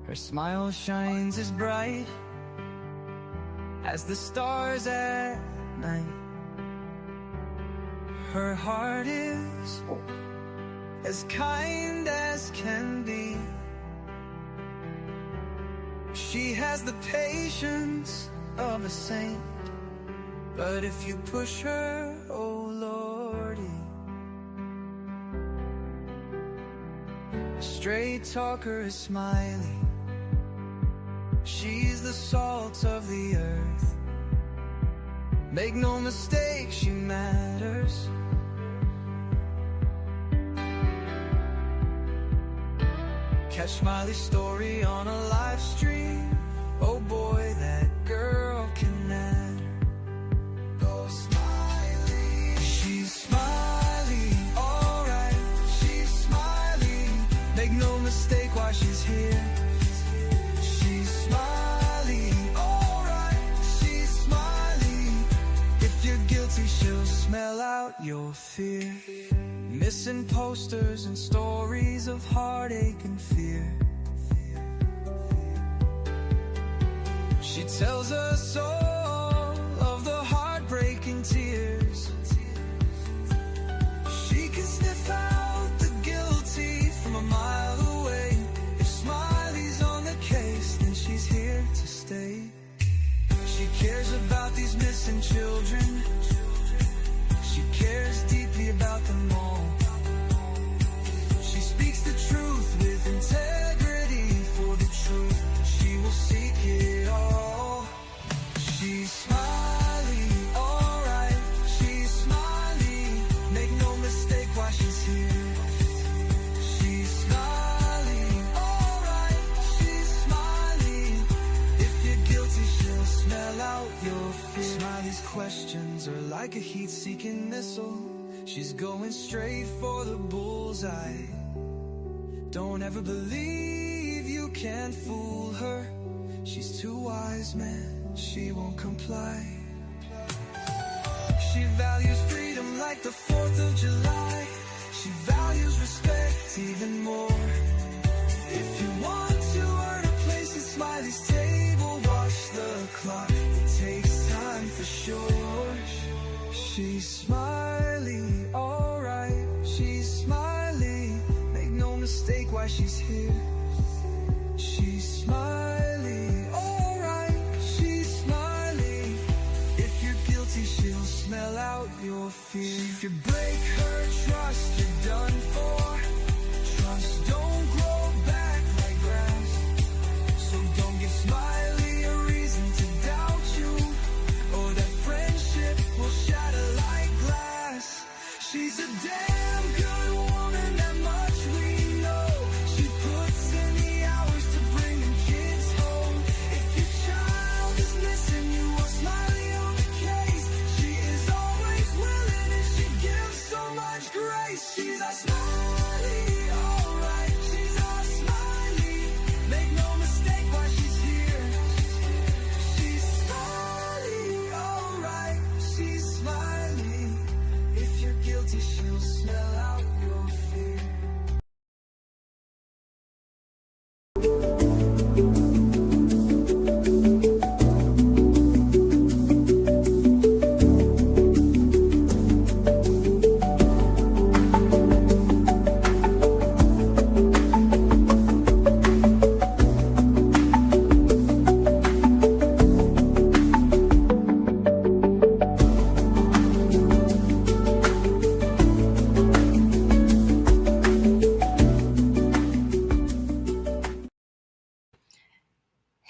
Her smile shines as bright as the stars at night. Her heart is as kind as can be. She has the patience of a saint, but if you push her, oh Lordy. A straight talker is Smiley. She's the salt of the earth. Make no mistake, she matters. Catch Smiley's story on a live stream. Oh boy, that girl can matter. Go Smiley. She's Smiley, alright. She's Smiley. Make no mistake why she's here. She's Smiley, alright. She's Smiley. If you're guilty, she'll smell out your fear. Missing posters and stories of heartache and fear. She tells us all of the heartbreaking tears. She can sniff out the guilty from a mile away. If Smiley's on the case, then she's here to stay. She cares about these missing children. She cares deeply about them all. She speaks the truth with integrity. For the truth, she will seek it all. She's Smiley, alright. She's Smiley. Make no mistake why she's here. She's Smiley, alright. She's Smiley. If you're guilty, she'll smell out your fear. Smiley's questions are like a heat-seeking missile. She's going straight for the bullseye. Don't ever believe you can fool her. She's too wise, man, she won't comply. She values freedom like the 4th of July. She values respect even more. If you want to earn a place at Smiley's table, watch the clock, it takes time for sure. She's Smiley, alright. She's Smiley. Make no mistake why she's here. She's Smiley, alright. She's Smiley. If you're guilty, she'll smell out your fear. If you break her trust, you're done for. Trust don't grow back like grass. So don't give Smiley a reason to doubt you, or that friendship will shatter like glass. She's a damn good woman, that much we know. She puts in the hours to bring them kids home. If your child is missing, you want Smiley on the case. She is always willing and she gives so much grace. She's a Smiley, alright. She's a Smiley. Make no mistake why she's here. She's Smiley, alright. She's Smiley. If you're guilty, she'll smell out your fear.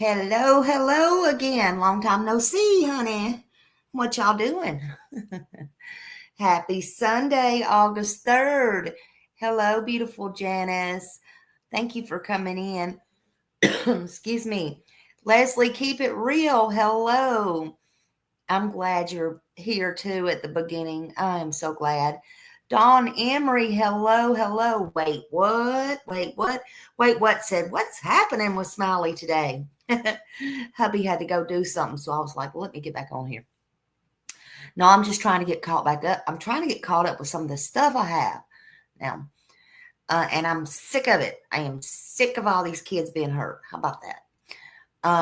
Hello, hello again. Long time no see, honey. What y'all doing? Happy Sunday, August 3rd. Hello, beautiful Janice. Thank you for coming in. Excuse me. Leslie, keep it real. Hello. I'm glad you're here too at the beginning. I am so glad. Dawn Emery, hello, hello. Wait, what? Wait, what? Said, what's happening with Smiley today? Hubby had to go do something, so I was like, well, let me get back on here. No, I'm just trying to get caught back up. I'm trying to get caught up with some of the stuff I have. Now, And I'm sick of it. I am sick of all these kids being hurt. How about that?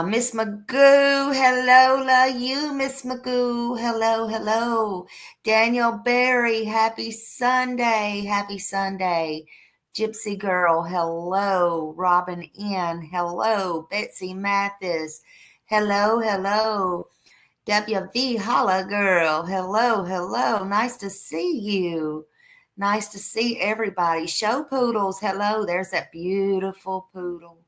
Miss Magoo, hello, you, Miss Magoo. Hello, hello. Daniel Berry, happy Sunday. Happy Sunday. Gypsy Girl, hello. Robin N, hello. Betsy Mathis, hello, hello. WV, holla girl, hello, hello. Nice to see you. Nice to see everybody. Show poodles, hello. There's that beautiful poodle.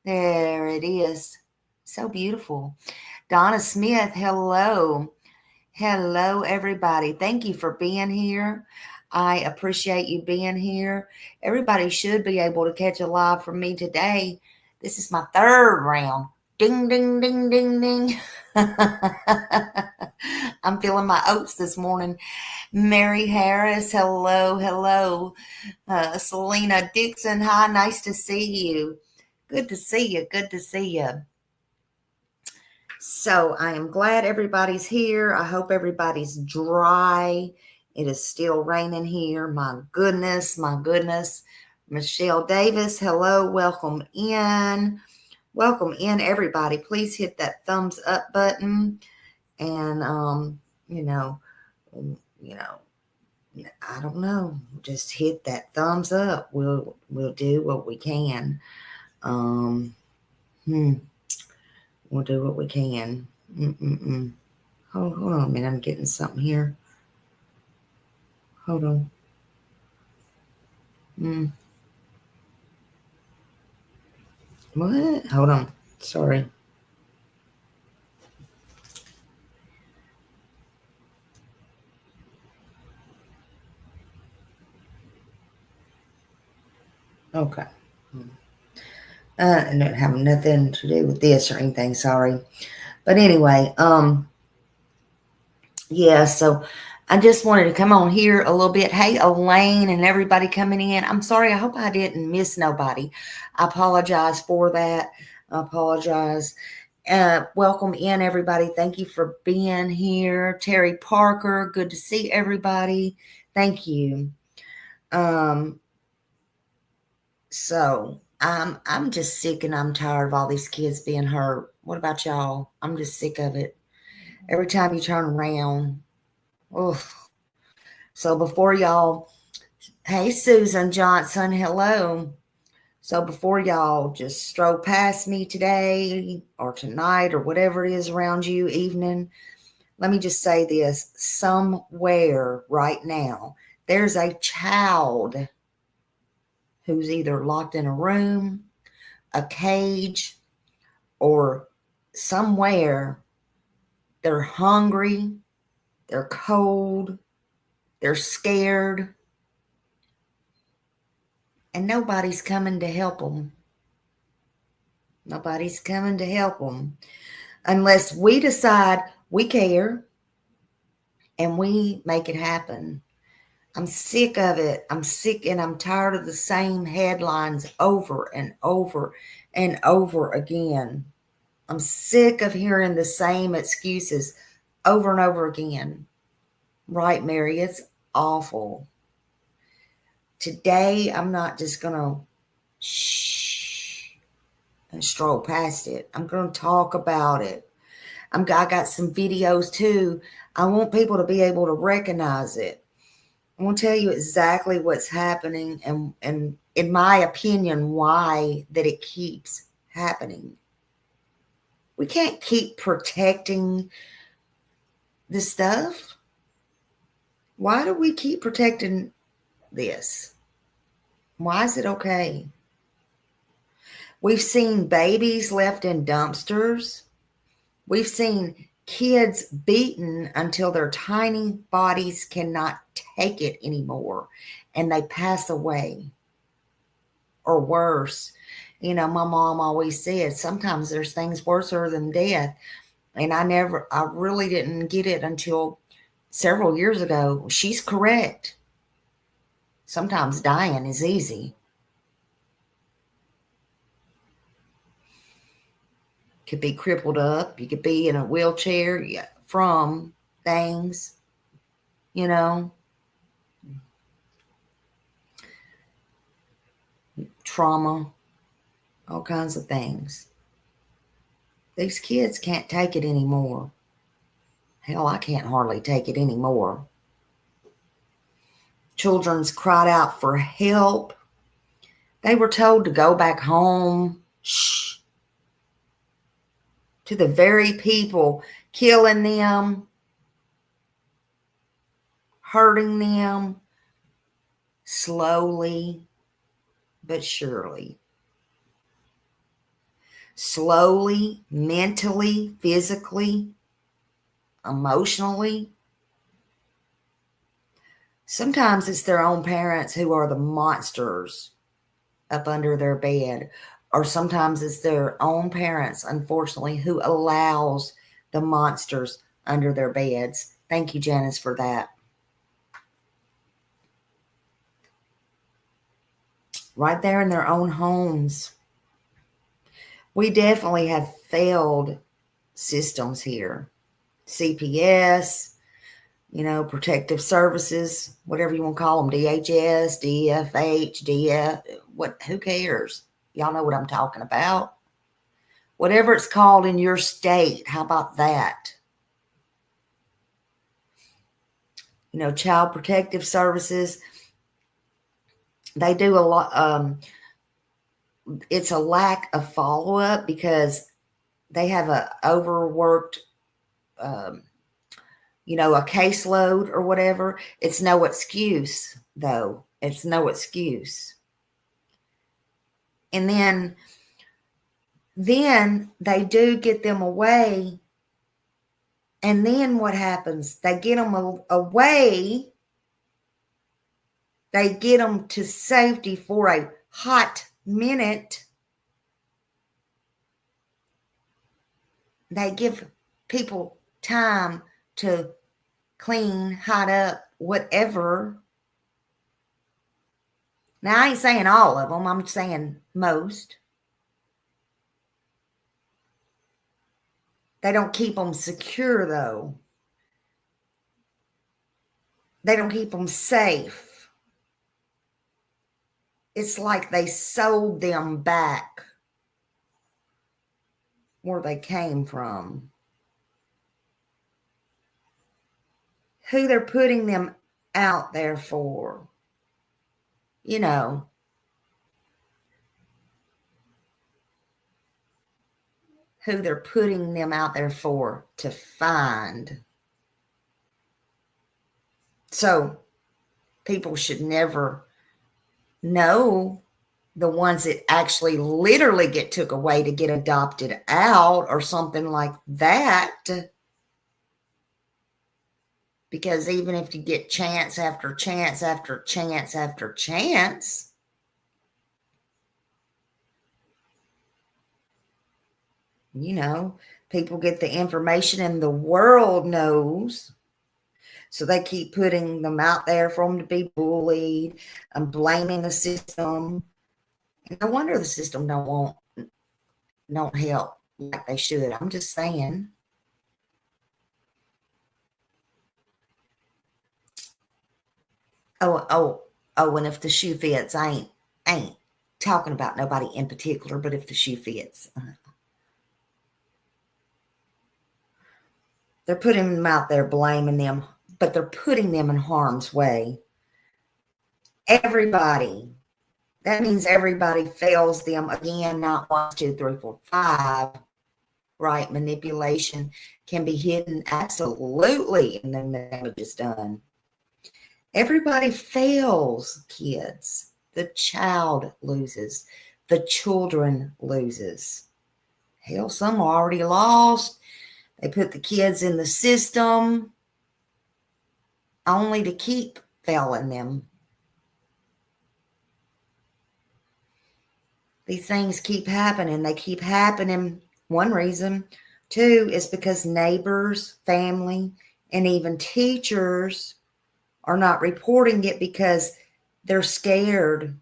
There it is. So beautiful. Donna Smith, hello. Hello, everybody. Thank you for being here. I appreciate you being here. Everybody should be able to catch a live from me today. This is my third round. Ding, ding, ding, ding, ding. I'm feeling my oats this morning. Mary Harris, hello, hello. Selena Dixon, hi, nice to see you. Good to see you. Good to see you. So I am glad everybody's here. I hope everybody's dry. It is still raining here. My goodness, my goodness. Michelle Davis, hello. Welcome in. Welcome in, everybody. Please hit that thumbs up button. And, you know, I don't know. Just hit that thumbs up. We'll do what we can. We'll do what we can. Hold on a minute. I'm getting something here. Hold on. What? Hold on. Sorry. Okay. I don't have nothing to do with this or anything. Sorry. But anyway, yeah, so I just wanted to come on here a little bit. Hey, Elaine and everybody coming in. I'm sorry. I hope I didn't miss nobody. I apologize for that. I apologize. Welcome in, everybody. Thank you for being here. Terry Parker, good to see everybody. Thank you. So I'm just sick and I'm tired of all these kids being hurt. What about y'all? I'm just sick of it. Every time you turn around. Oof. So before y'all, hey, Susan Johnson, hello. So before y'all just stroll past me today or tonight or whatever it is around you, evening, let me just say this. Somewhere right now, there's a child who's either locked in a room, a cage, or somewhere. They're hungry, they're cold, they're scared, and nobody's coming to help them. Nobody's coming to help them unless we decide we care and we make it happen. I'm sick of it. I'm sick and I'm tired of the same headlines over and over and over again. I'm sick of hearing the same excuses over and over again. Right, Mary? It's awful. Today, I'm not just going to shh and stroll past it. I'm going to talk about it. I got some videos too. I want people to be able to recognize it. I want to tell you exactly what's happening and in my opinion, why that it keeps happening. We can't keep protecting this stuff. Why do we keep protecting this? Why is it okay? We've seen babies left in dumpsters. We've seen kids beaten until their tiny bodies cannot take it anymore and they pass away. Or worse. You know, my mom always said sometimes there's things worse than death. And I really didn't get it until several years ago. She's correct. Sometimes dying is easy. Could be crippled up. You could be in a wheelchair from things, you know. trauma, all kinds of things. These kids can't take it anymore. Hell, I can't hardly take it anymore. Children's cried out for help. They were told to go back home. Shh. To the very people killing them, hurting them, slowly but surely. Slowly, mentally, physically, emotionally. Sometimes it's their own parents who are the monsters up under their bed, or sometimes it's their own parents, unfortunately, who allows the monsters under their beds. Thank you, Janice, for that. Right there in their own homes. We definitely have failed systems here. CPS, protective services, whatever you want to call them, DHS, DFH, DF, who cares? Y'all know what I'm talking about. Whatever it's called in your state, how about that? Child protective services, they do a lot. It's a lack of follow-up because they have a overworked, a caseload or whatever. It's no excuse, though. It's no excuse. And then they do get them away. And then what happens? They get them away. They get them to safety for a hot minute. They give people time to clean, hot up, whatever. Now, I ain't saying all of them. I'm saying most. They don't keep them secure, though. They don't keep them safe. It's like they sold them back where they came from. Who they're putting them out there for. Who they're putting them out there for to find. So people should never know the ones that actually literally get took away to get adopted out or something like that. Because even if you get chance after chance after chance after chance, people get the information and the world knows. So they keep putting them out there for them to be bullied and blaming the system. And no wonder the system don't help like they should. I'm just saying. Oh, and if the shoe fits, I ain't talking about nobody in particular, but if the shoe fits. They're putting them out there, blaming them, but they're putting them in harm's way. Everybody. That means everybody fails them again, not 1, 2, 3, 4, 5. Right? Manipulation can be hidden absolutely, and then the damage is done. Everybody fails, kids. The child loses. The children loses. Hell, some are already lost. They put the kids in the system only to keep failing them. These things keep happening. They keep happening. One reason, too, is because neighbors, family, and even teachers are not reporting it because they're scared.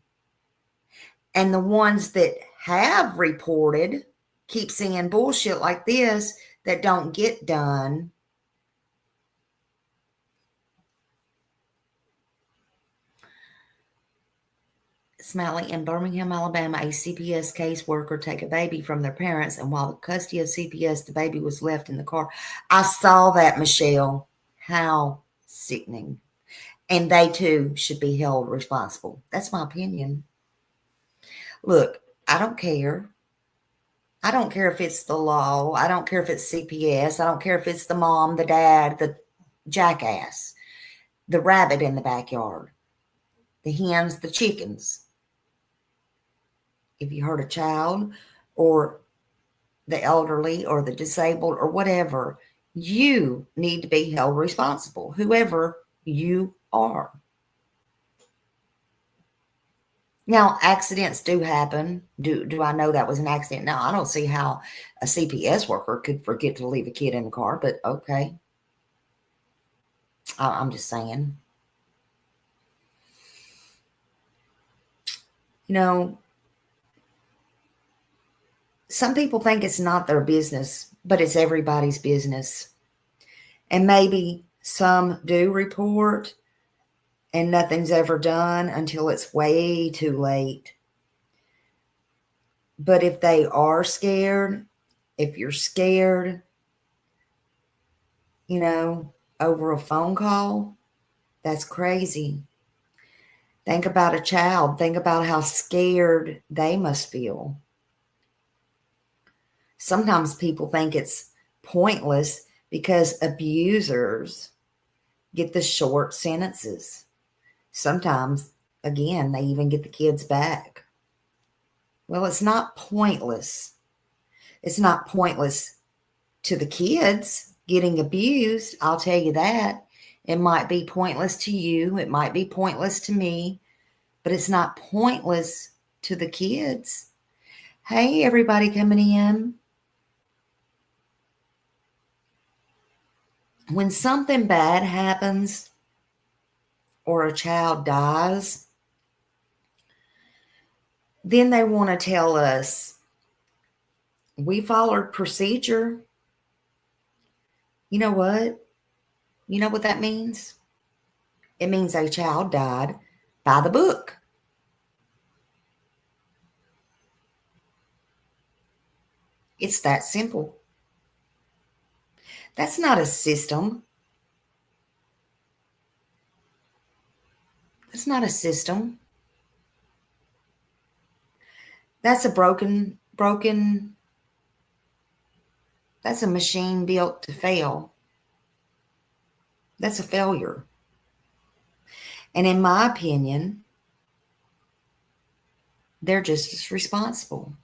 And the ones that have reported keep seeing bullshit like this that don't get done. Smiley, in Birmingham, Alabama, a CPS caseworker take a baby from their parents, and while the custody of CPS, the baby was left in the car. I saw that, Michelle. How sickening. And they too should be held responsible. That's my opinion. Look, I don't care. I don't care if it's the law. I don't care if it's CPS. I don't care if it's the mom, the dad, the jackass, the rabbit in the backyard, the hens, the chickens. If you hurt a child or the elderly or the disabled or whatever, you need to be held responsible, whoever you are. Now, accidents do happen. Do I know that was an accident? No, I don't see how a CPS worker could forget to leave a kid in the car, but okay. I'm just saying. You know, some people think it's not their business, but it's everybody's business. And maybe some do report and nothing's ever done until it's way too late. But if they are scared, if you're scared, you know, over a phone call, that's crazy. Think about a child. Think about how scared they must feel. Sometimes people think it's pointless because abusers get the short sentences. Sometimes, again, they even get the kids back. Well, it's not pointless. It's not pointless to the kids getting abused. I'll tell you that. It might be pointless to you. It might be pointless to me, but it's not pointless to the kids. Hey, everybody coming in. When something bad happens or a child dies, then they want to tell us, we followed procedure. You know what? You know what that means? It means a child died by the book. It's that simple. That's not a system. That's not a system. That's a broken, that's a machine built to fail. That's a failure. And in my opinion, they're just as responsible.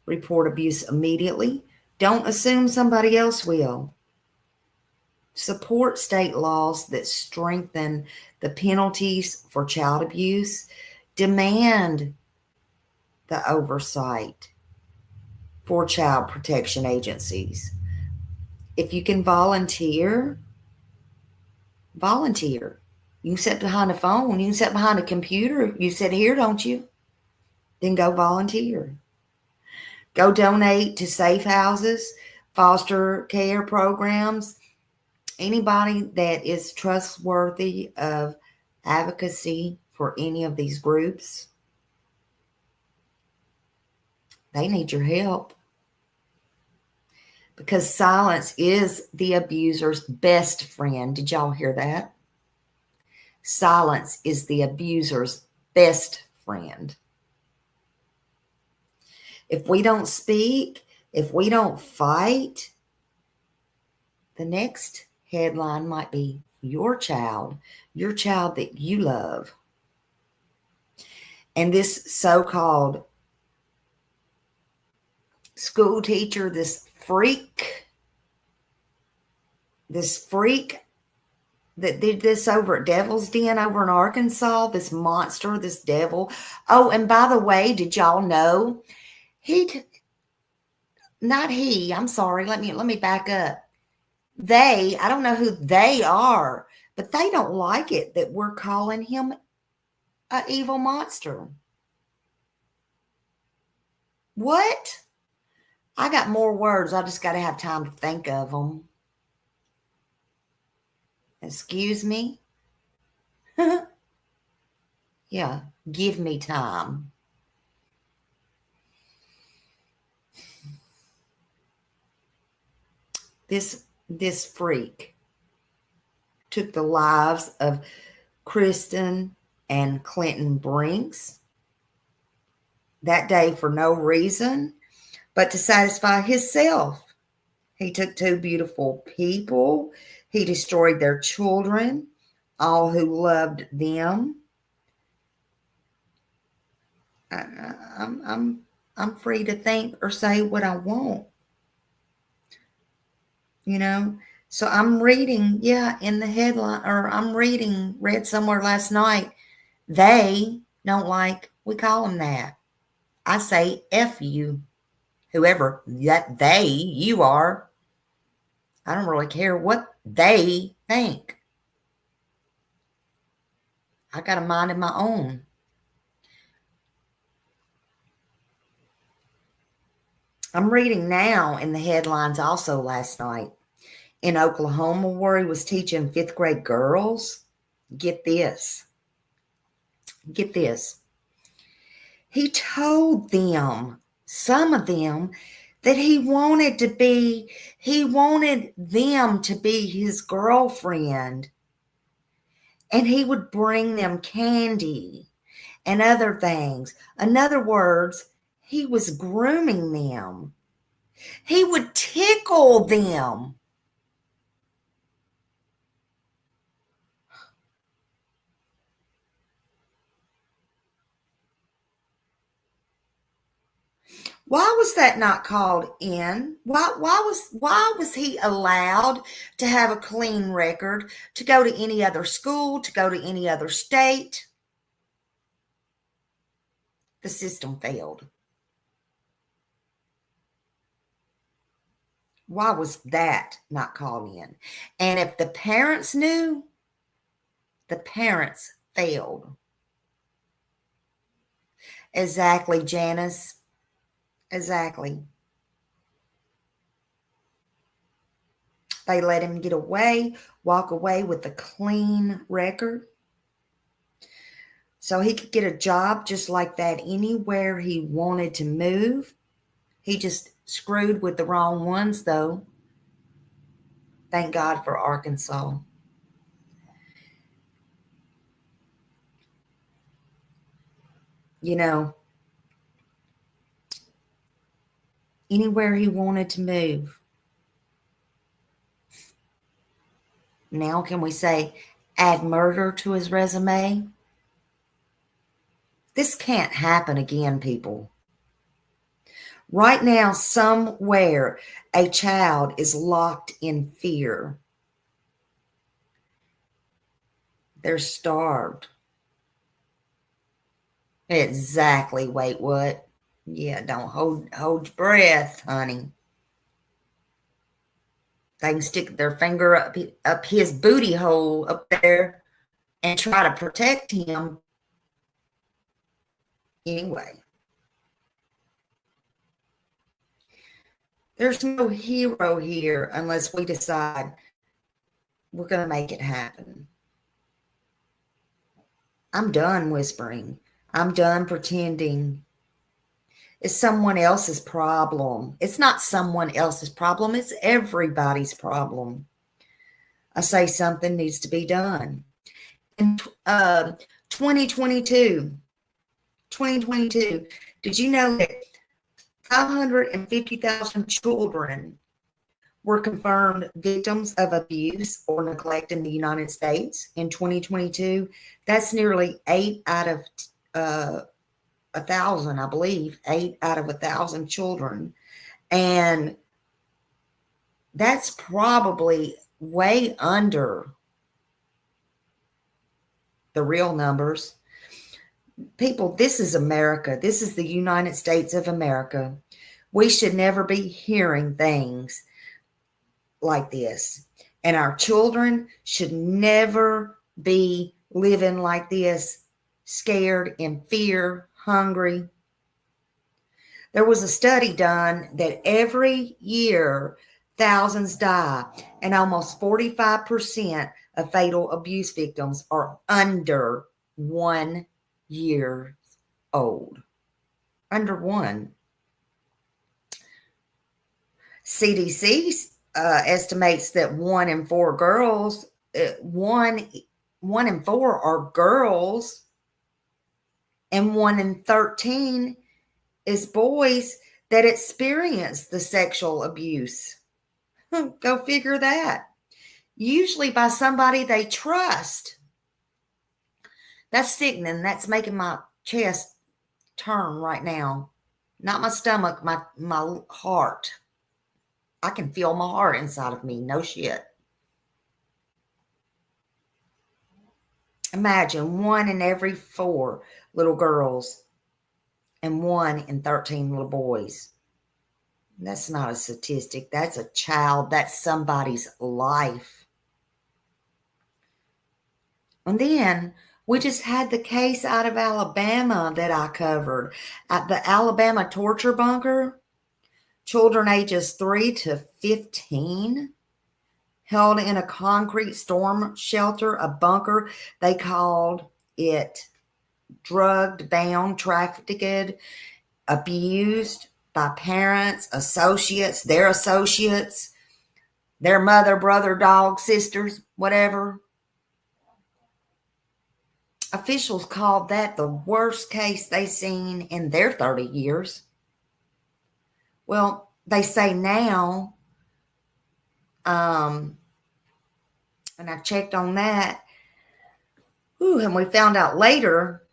Report abuse immediately. Don't assume somebody else will. Support state laws that strengthen the penalties for child abuse. Demand the oversight for child protection agencies. If you can volunteer, volunteer. You can sit behind a phone. You can sit behind a computer. You sit here, don't you? Then go volunteer. Go donate to safe houses, foster care programs, anybody that is trustworthy of advocacy for any of these groups. They need your help. Because silence is the abuser's best friend. Did y'all hear that? Silence is the abuser's best friend. If we don't speak, if we don't fight, the next headline might be your child that you love. And this so-called school teacher, this freak that did this over at Devil's Den over in Arkansas, this monster, this devil. Oh, and by the way, did y'all know I'm sorry, let me back up. I don't know who they are, but they don't like it that we're calling him an evil monster. What? I got more words. I just got to have time to think of them. Excuse me? Yeah, give me time. This freak took the lives of Kristen and Clinton Brinks that day for no reason but to satisfy himself. He took two beautiful people. He destroyed their children, all who loved them. I'm free to think or say what I want, you know. So I'm reading, in the headline, or read somewhere last night. They don't like, we call them that. I say F you, whoever that you are. I don't really care what they think. I got a mind of my own. I'm reading now in the headlines also last night in Oklahoma where he was teaching fifth grade girls. Get this. Get this. He told them, some of them, that he wanted them to be his girlfriend. And he would bring them candy and other things. In other words, he was grooming them. He would tickle them. Why was that not called in? Why was he allowed to have a clean record, to go to any other school, to go to any other state? The system failed. Why was that not called in? And if the parents knew, the parents failed. Exactly, Janice. Exactly. They let him get away, walk away with a clean record. So he could get a job just like that anywhere he wanted to move. He just screwed with the wrong ones, though. Thank God for Arkansas. You know, anywhere he wanted to move. Now, can we say add murder to his resume? This can't happen again, people. Right now, somewhere, a child is locked in fear. They're starved. Exactly. Wait, what? Yeah, don't hold your breath, honey. They can stick their finger up his booty hole up there and try to protect him. Anyway, there's no hero here unless we decide we're going to make it happen. I'm done whispering. I'm done pretending. It's someone else's problem. It's not someone else's problem. It's everybody's problem. I say something needs to be done. In 2022, did you know that 550,000 children were confirmed victims of abuse or neglect in the United States in 2022? That's nearly 8 out of 1,000, I believe, 8 out of 1,000 children. And that's probably way under the real numbers. People, this is America. This is the United States of America. We should never be hearing things like this. And our children should never be living like this, scared, in fear, hungry. There was a study done that every year thousands die, and almost 45% of fatal abuse victims are under 1 years old. Under 1. CDC estimates that 1 in 4 girls, 1 in 4 are girls, and 1 in 13 is boys that experience the sexual abuse. Go figure that. Usually by somebody they trust. That's sickening. That's making my chest turn right now. Not my stomach, my heart. I can feel my heart inside of me. No shit. Imagine 1 in every 4 little girls and 1 in 13 little boys. That's not a statistic. That's a child. That's somebody's life. And then we just had the case out of Alabama that I covered. At the Alabama torture bunker, children ages 3 to 15 held in a concrete storm shelter, a bunker. They called it drugged, bound, trafficked, abused by parents, associates, their mother, brother, dog, sisters, whatever. Officials called that the worst case they've seen in their 30 years. Well, they say now, and I checked on that, and we found out later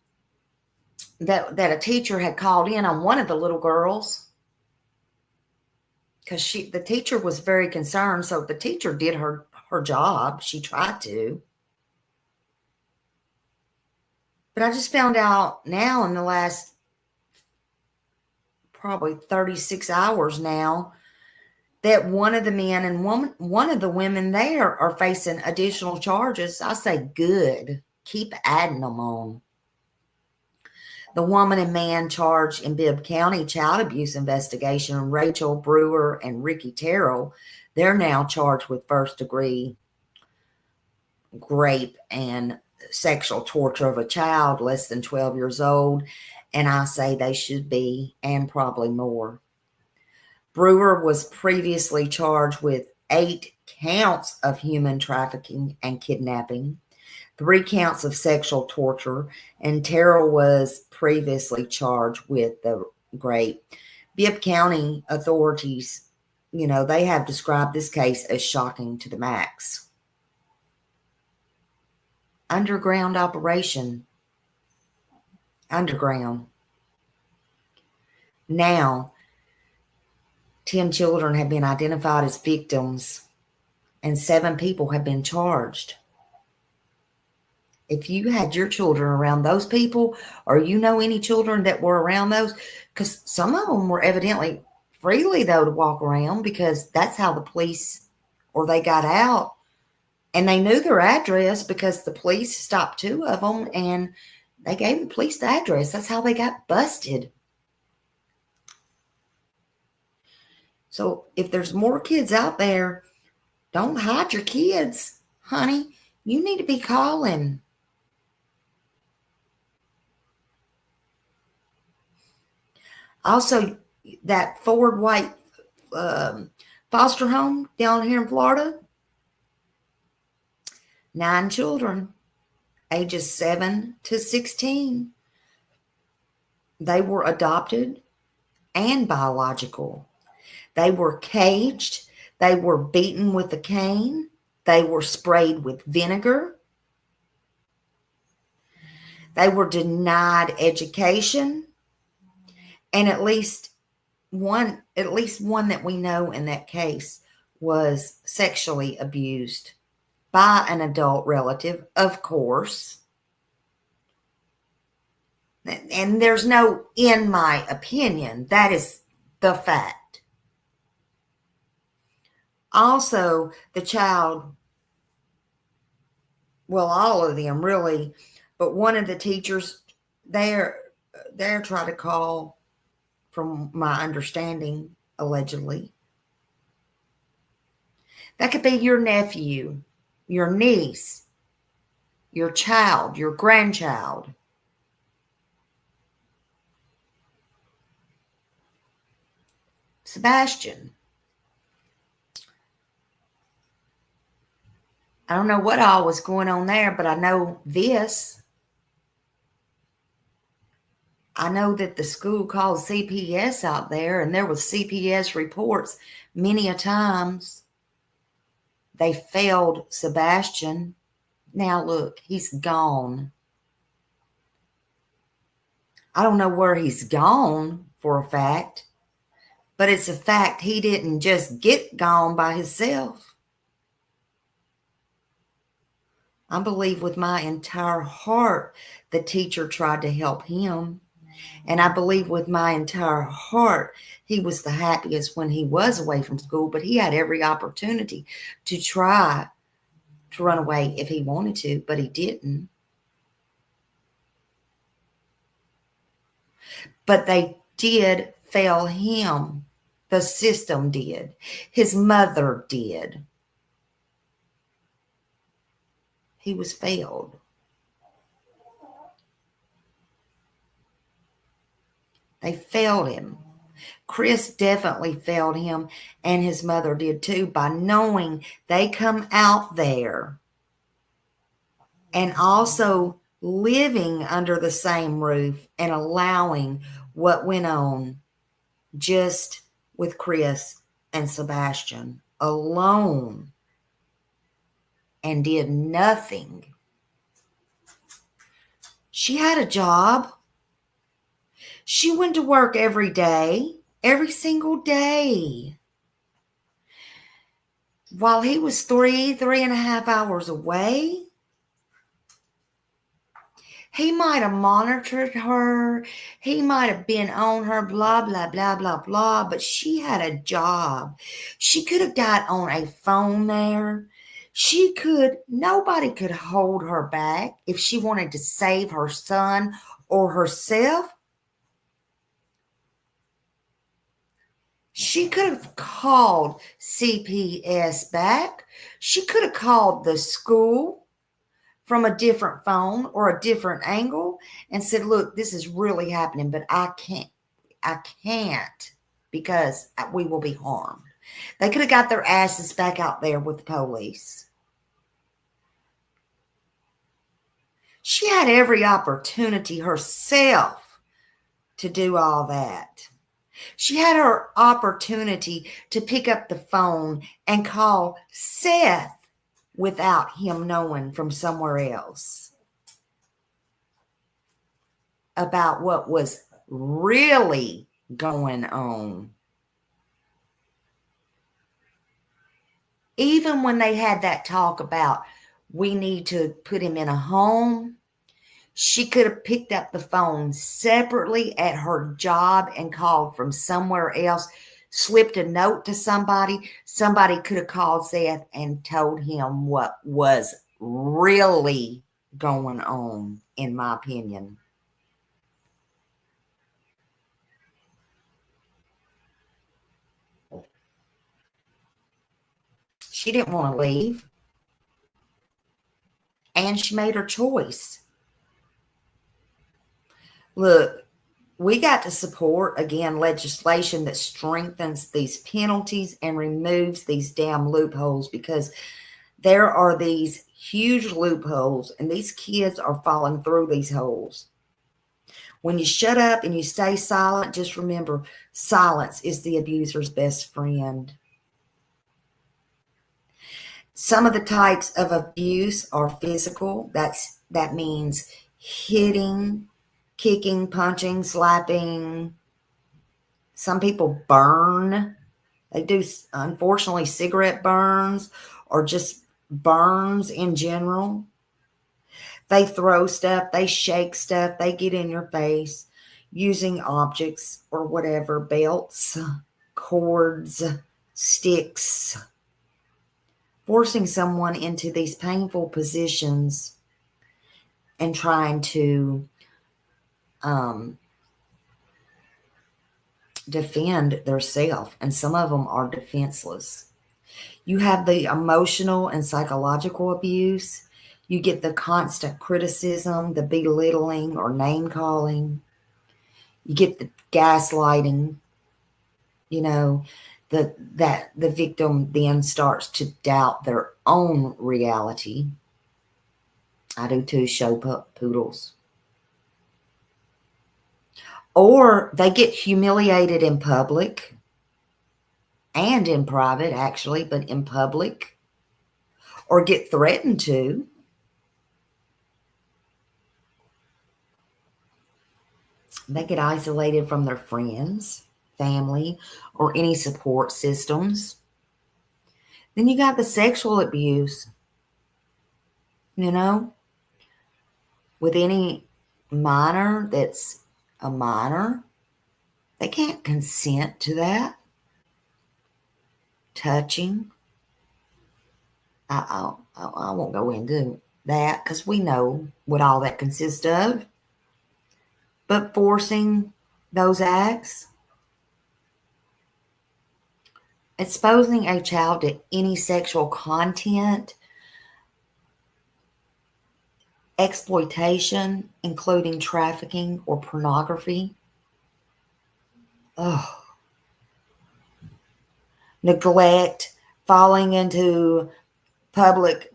that a teacher had called in on one of the little girls because the teacher was very concerned. So the teacher did her job. She tried to. But I just found out now in the last probably 36 hours now that one of the men and one of the women there are facing additional charges. I say good. Keep adding them on. The woman and man charged in Bibb County child abuse investigation, Rachel Brewer and Ricky Terrell, they're now charged with first-degree rape and sexual torture of a child less than 12 years old, and I say they should be, and probably more. Brewer was previously charged with 8 counts of human trafficking and kidnapping, 3 counts of sexual torture, and Terrell was previously charged with the rape. Bibb County authorities, they have described this case as shocking to the max. Underground operation. Underground. Now, 10 children have been identified as victims and 7 people have been charged. If you had your children around those people, or any children that were around those, because some of them were evidently freely, though, to walk around because that's how the police, or they got out. And they knew their address because the police stopped 2 of them and they gave the police the address. That's how they got busted. So if there's more kids out there, don't hide your kids, honey. You need to be calling. Also, that Ford White foster home down here in Florida, 9 children, ages 7 to 16. They were adopted and biological. They were caged. They were beaten with a cane. They were sprayed with vinegar. They were denied education. And at least one that we know in that case was sexually abused by an adult relative, of course. And there's no, in my opinion, that is the fact. Also, the child, well, all of them really, but one of the teachers there tried to call, from my understanding, allegedly. That could be your nephew, your niece, your child, your grandchild. Sebastian. I don't know what all was going on there, but I know this. I know that the school called CPS out there, and there was CPS reports many a times. They failed Sebastian. Now look, he's gone. I don't know where he's gone for a fact, but it's a fact he didn't just get gone by himself. I believe with my entire heart the teacher tried to help him. And I believe with my entire heart he was the happiest when he was away from school, but he had every opportunity to try to run away if he wanted to, but he didn't. But they did fail him. The system did. His mother did. He was failed. They failed him. Chris definitely failed him, and his mother did too, by knowing they come out there and also living under the same roof and allowing what went on just with Chris and Sebastian alone, and did nothing. She had a job. She went to work every day, every single day. While he was 3.5 hours away, he might have monitored her. He might have been on her, blah, blah, blah, blah, blah. But she had a job. She could have got on a phone there. Nobody could hold her back if she wanted to save her son or herself. She could have called CPS back. She could have called the school from a different phone or a different angle and said, look, this is really happening, but I can't because we will be harmed. They could have got their asses back out there with the police. She had every opportunity herself to do all that. She had her opportunity to pick up the phone and call Seth without him knowing from somewhere else about what was really going on. Even when they had that talk about we need to put him in a home, she could have picked up the phone separately at her job and called from somewhere else, slipped a note to somebody. Somebody could have called Seth and told him what was really going on, in my opinion. She didn't want to leave, and she made her choice. Look, we got to support, again, legislation that strengthens these penalties and removes these damn loopholes, because there are these huge loopholes and these kids are falling through these holes. When you shut up and you stay silent, just remember, silence is the abuser's best friend. Some of the types of abuse are physical. That means hitting, kicking, punching, slapping. Some people burn. They do, unfortunately, cigarette burns or just burns in general. They throw stuff. They shake stuff. They get in your face using objects or whatever, belts, cords, sticks, forcing someone into these painful positions and trying to defend theirself, and some of them are defenseless. You have the emotional and psychological abuse. You get the constant criticism, the belittling or name calling. You get the gaslighting. you know, that the victim then starts to doubt their own reality. I do too, show poodles. Or they get humiliated in public and in private, actually, but in public, or get threatened to. They get isolated from their friends, family, or any support systems. Then you got the sexual abuse, with any minor that's a minor. They can't consent to that. Touching. I won't go into that because we know what all that consists of. But forcing those acts, exposing a child to any sexual content, exploitation, including trafficking or pornography. Neglect, falling into public,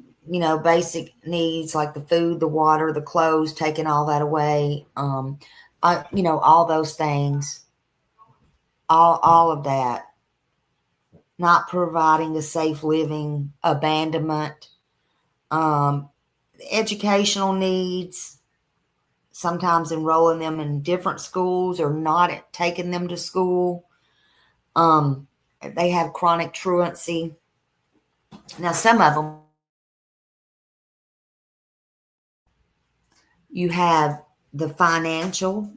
basic needs like the food, the water, the clothes, taking all that away. All those things, all of that. Not providing a safe living, abandonment, educational needs, sometimes enrolling them in different schools or not taking them to school. They have chronic truancy. Now, some of them, you have the financial,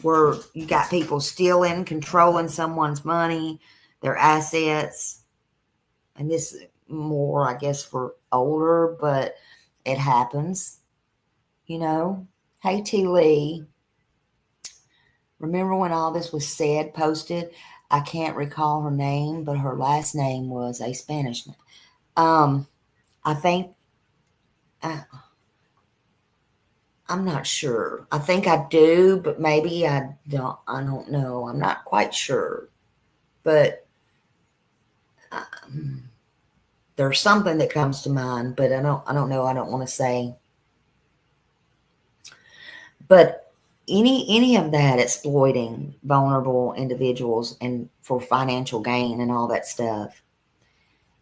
where you got people stealing, controlling someone's money, their assets. And this is more, I guess, for older, but it happens, Hey, T. Lee, remember when all this was said, posted? I can't recall her name, but her last name was a Spanish name. I think, I'm not sure. I think I do, but maybe I don't know. I'm not quite sure. But there's something that comes to mind, but I don't know. I don't want to say. But any of that exploiting vulnerable individuals and for financial gain and all that stuff.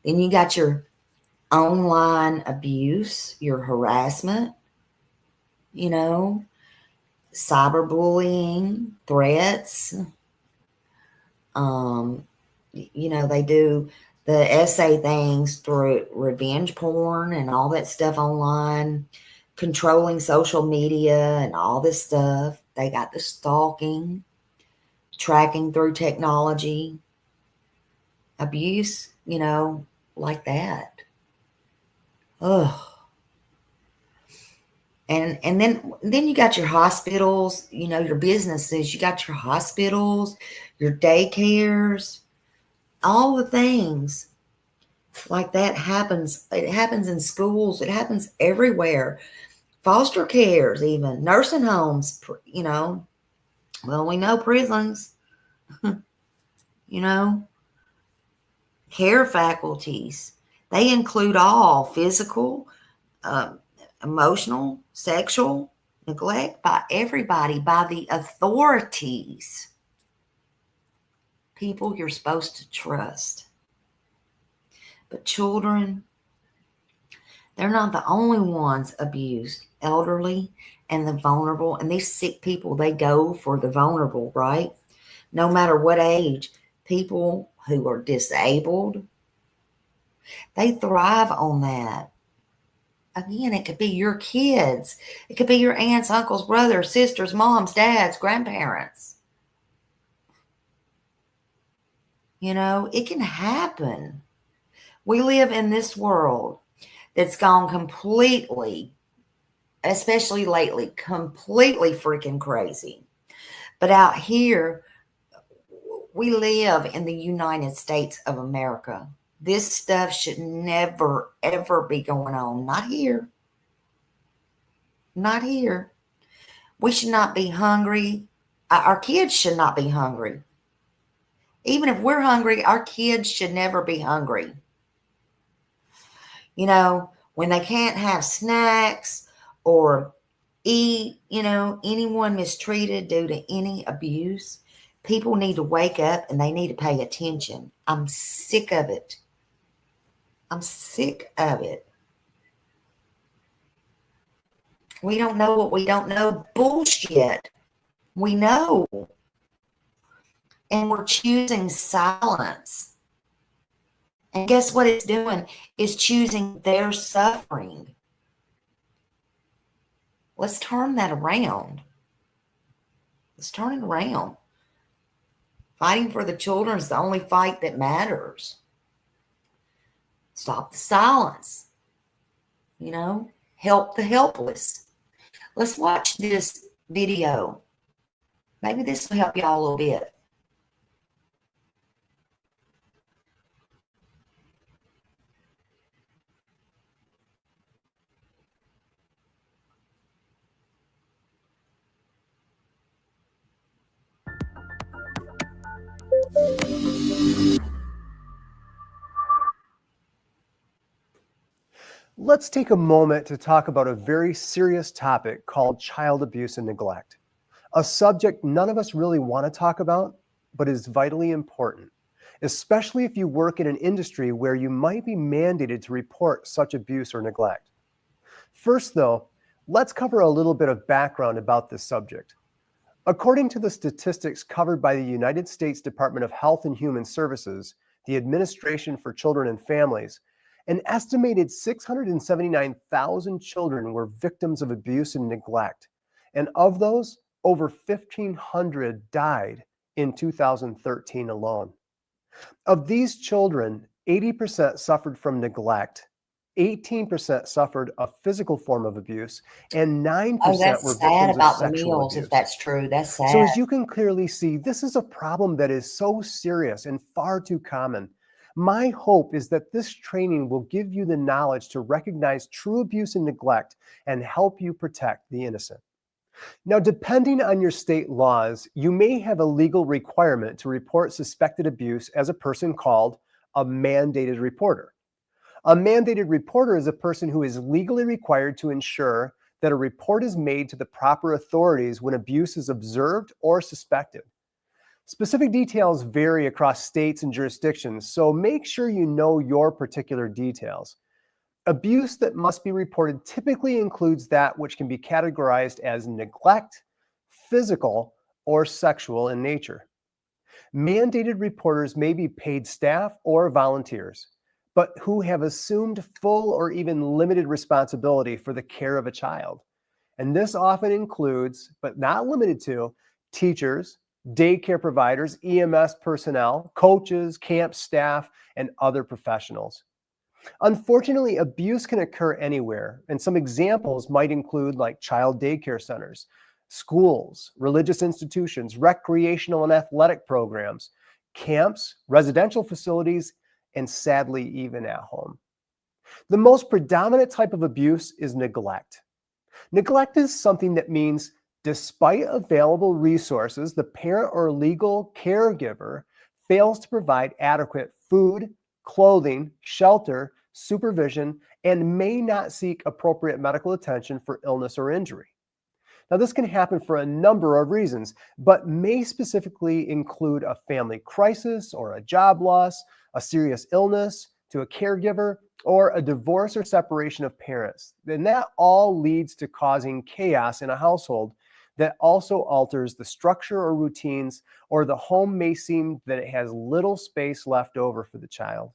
Then you got your online abuse, your harassment, cyberbullying, threats. They do the essay things through revenge porn and all that stuff online, controlling social media and all this stuff. They got the stalking, tracking through technology, abuse, like that. Ugh. And then you got your hospitals, your businesses. You got your hospitals, your daycares, all the things like that happens. It happens in schools. It happens everywhere. Foster cares, even nursing homes, Well, we know prisons, care faculties. They include all physical, emotional, sexual neglect by everybody, by the authorities, people you're supposed to trust. But children, they're not the only ones abused. Elderly and the vulnerable, and these sick people, they go for the vulnerable, right? No matter what age, people who are disabled, they thrive on that. Again, it could be your kids. It could be your aunts, uncles, brothers, sisters, moms, dads, grandparents. It can happen. We live in this world that's gone completely, especially lately, completely freaking crazy. But out here, we live in the United States of America. This stuff should never, ever be going on. Not here. Not here. We should not be hungry. Our kids should not be hungry. Even if we're hungry, our kids should never be hungry. You know, when they can't have snacks or eat, anyone mistreated due to any abuse, people need to wake up and they need to pay attention. I'm sick of it. I'm sick of it. We don't know what we don't know. Bullshit. We know. And we're choosing silence. And guess what it's doing? It's choosing their suffering. Let's turn that around. Let's turn it around. Fighting for the children is the only fight that matters. Stop the silence. Help the helpless. Let's watch this video. Maybe this will help y'all a little bit. Let's take a moment to talk about a very serious topic called child abuse and neglect, a subject none of us really want to talk about, but is vitally important, especially if you work in an industry where you might be mandated to report such abuse or neglect. First, though, let's cover a little bit of background about this subject. According to the statistics covered by the United States Department of Health and Human Services, the Administration for Children and Families, an estimated 679,000 children were victims of abuse and neglect, and of those, over 1,500 died in 2013 alone. Of these children, 80% suffered from neglect, 18% suffered a physical form of abuse, and 9% that's were sad victims about of the sexual meals, abuse. if that's true. That's sad. So as you can clearly see, this is a problem that is so serious and far too common. My hope is that this training will give you the knowledge to recognize true abuse and neglect and help you protect the innocent. Now, depending on your state laws, you may have a legal requirement to report suspected abuse as a person called a mandated reporter. A mandated reporter is a person who is legally required to ensure that a report is made to the proper authorities when abuse is observed or suspected. Specific details vary across states and jurisdictions, so make sure you know your particular details. Abuse that must be reported typically includes that which can be categorized as neglect, physical, or sexual in nature. Mandated reporters may be paid staff or volunteers, but who have assumed full or even limited responsibility for the care of a child. And this often includes, but not limited to, teachers, daycare providers, EMS personnel, coaches, camp staff, and other professionals. Unfortunately, abuse can occur anywhere, and some examples might include like child daycare centers, schools, religious institutions, recreational and athletic programs, camps, residential facilities, and sadly, even at home. The most predominant type of abuse is neglect. Neglect is something that means despite available resources, the parent or legal caregiver fails to provide adequate food, clothing, shelter, supervision, and may not seek appropriate medical attention for illness or injury. Now, this can happen for a number of reasons, but may specifically include a family crisis or a job loss, a serious illness to a caregiver, or a divorce or separation of parents. And that all leads to causing chaos in a household that also alters the structure or routines, or the home may seem that it has little space left over for the child.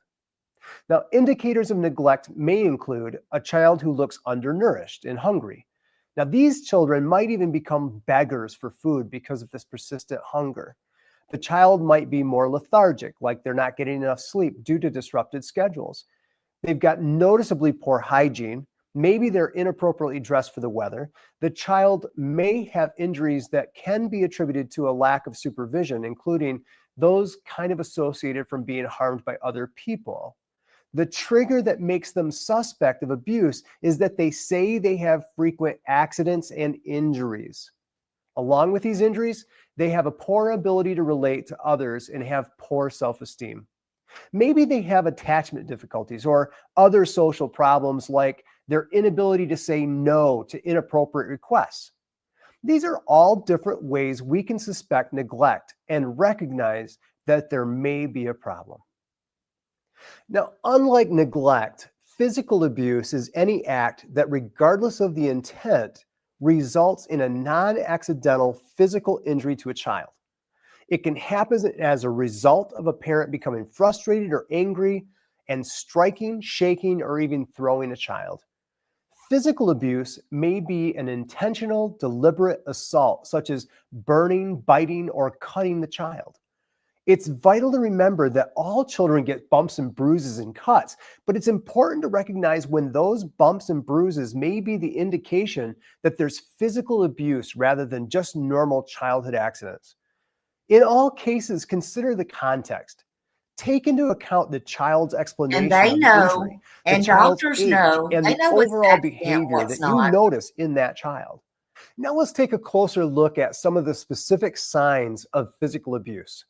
Now, indicators of neglect may include a child who looks undernourished and hungry. Now, these children might even become beggars for food because of this persistent hunger. The child might be more lethargic, like they're not getting enough sleep due to disrupted schedules. They've got noticeably poor hygiene. Maybe they're inappropriately dressed for the weather. The child may have injuries that can be attributed to a lack of supervision, including those kind of associated from being harmed by other people. The trigger that makes them suspect of abuse is that they say they have frequent accidents and injuries. Along with these injuries, they have a poor ability to relate to others and have poor self-esteem. Maybe they have attachment difficulties or other social problems like their inability to say no to inappropriate requests. These are all different ways we can suspect neglect and recognize that there may be a problem. Now, unlike neglect, physical abuse is any act that, regardless of the intent, results in a non-accidental physical injury to a child. It can happen as a result of a parent becoming frustrated or angry and striking, shaking, or even throwing a child. Physical abuse may be an intentional, deliberate assault, such as burning, biting, or cutting the child. It's vital to remember that all children get bumps and bruises and cuts, but it's important to recognize when those bumps and bruises may be the indication that there's physical abuse rather than just normal childhood accidents. In all cases, consider the context. Take into account the child's explanation And they of the know, injury, the and child's doctors age, know, and they the know what's overall accident, behavior what's that you not. notice in that child. Now let's take a closer look at some of the specific signs of physical abuse,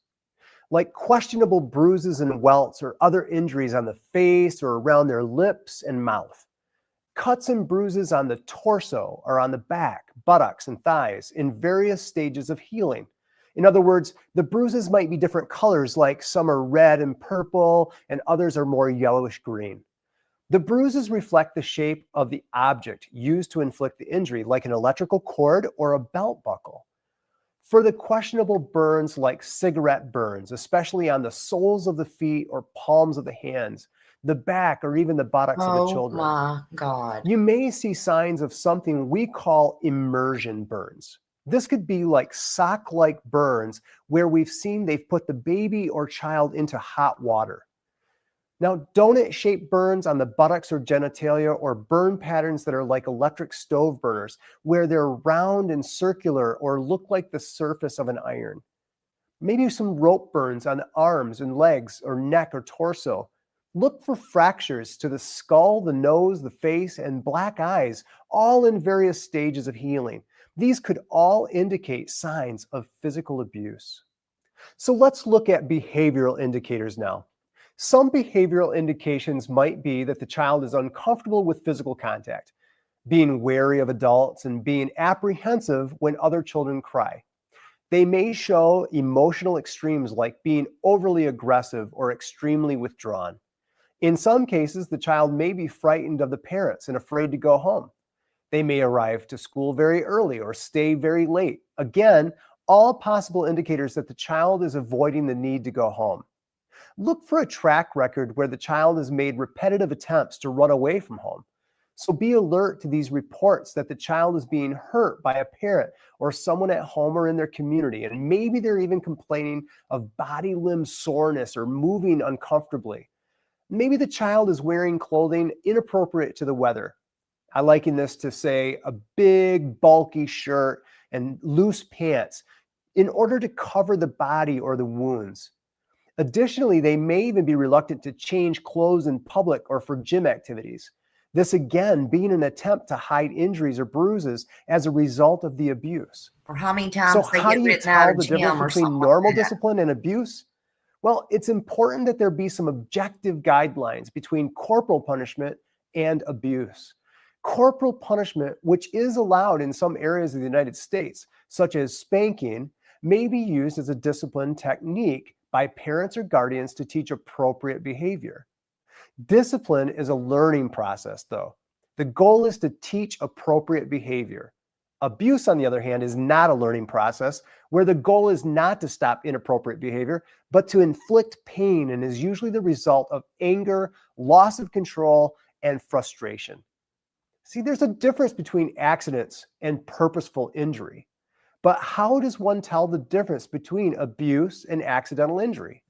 like questionable bruises and welts or other injuries on the face or around their lips and mouth. Cuts and bruises on the torso or on the back, buttocks, and thighs in various stages of healing. In other words, the bruises might be different colors, like some are red and purple and others are more yellowish green. The bruises reflect the shape of the object used to inflict the injury, like an electrical cord or a belt buckle. For the questionable burns like cigarette burns, especially on the soles of the feet or palms of the hands, the back, or even the buttocks of the Oh children, my God. you may see signs of something we call immersion burns. This could be like sock-like burns where we've seen they've put the baby or child into hot water. Now, donut-shaped burns on the buttocks or genitalia, or burn patterns that are like electric stove burners, where they're round and circular or look like the surface of an iron. Maybe some rope burns on the arms and legs or neck or torso. Look for fractures to the skull, the nose, the face, and black eyes, all in various stages of healing. These could all indicate signs of physical abuse. So let's look at behavioral indicators now. Some behavioral indications might be that the child is uncomfortable with physical contact, being wary of adults, and being apprehensive when other children cry. They may show emotional extremes like being overly aggressive or extremely withdrawn. In some cases, the child may be frightened of the parents and afraid to go home. They may arrive to school very early or stay very late. Again, all possible indicators that the child is avoiding the need to go home. Look for a track record where the child has made repetitive attempts to run away from home. So be alert to these reports that the child is being hurt by a parent or someone at home or in their community, and maybe they're even complaining of body limb soreness or moving uncomfortably. Maybe the child is wearing clothing inappropriate to the weather. I liken this to, say, a big, bulky shirt and loose pants in order to cover the body or the wounds. Additionally, they may even be reluctant to change clothes in public or for gym activities. This again being an attempt to hide injuries or bruises as a result of the abuse. Or how many So times they how get do you written out tell of the difference gym or between something normal like that. discipline and abuse? Well, it's important that there be some objective guidelines between corporal punishment and abuse. Corporal punishment, which is allowed in some areas of the United States, such as spanking, may be used as a discipline technique by parents or guardians to teach appropriate behavior. Discipline is a learning process, though. The goal is to teach appropriate behavior. Abuse, on the other hand, is not a learning process where the goal is not to stop inappropriate behavior, but to inflict pain, and is usually the result of anger, loss of control, and frustration. See, there's a difference between accidents and purposeful injury. But how does one tell the difference between abuse and accidental injury?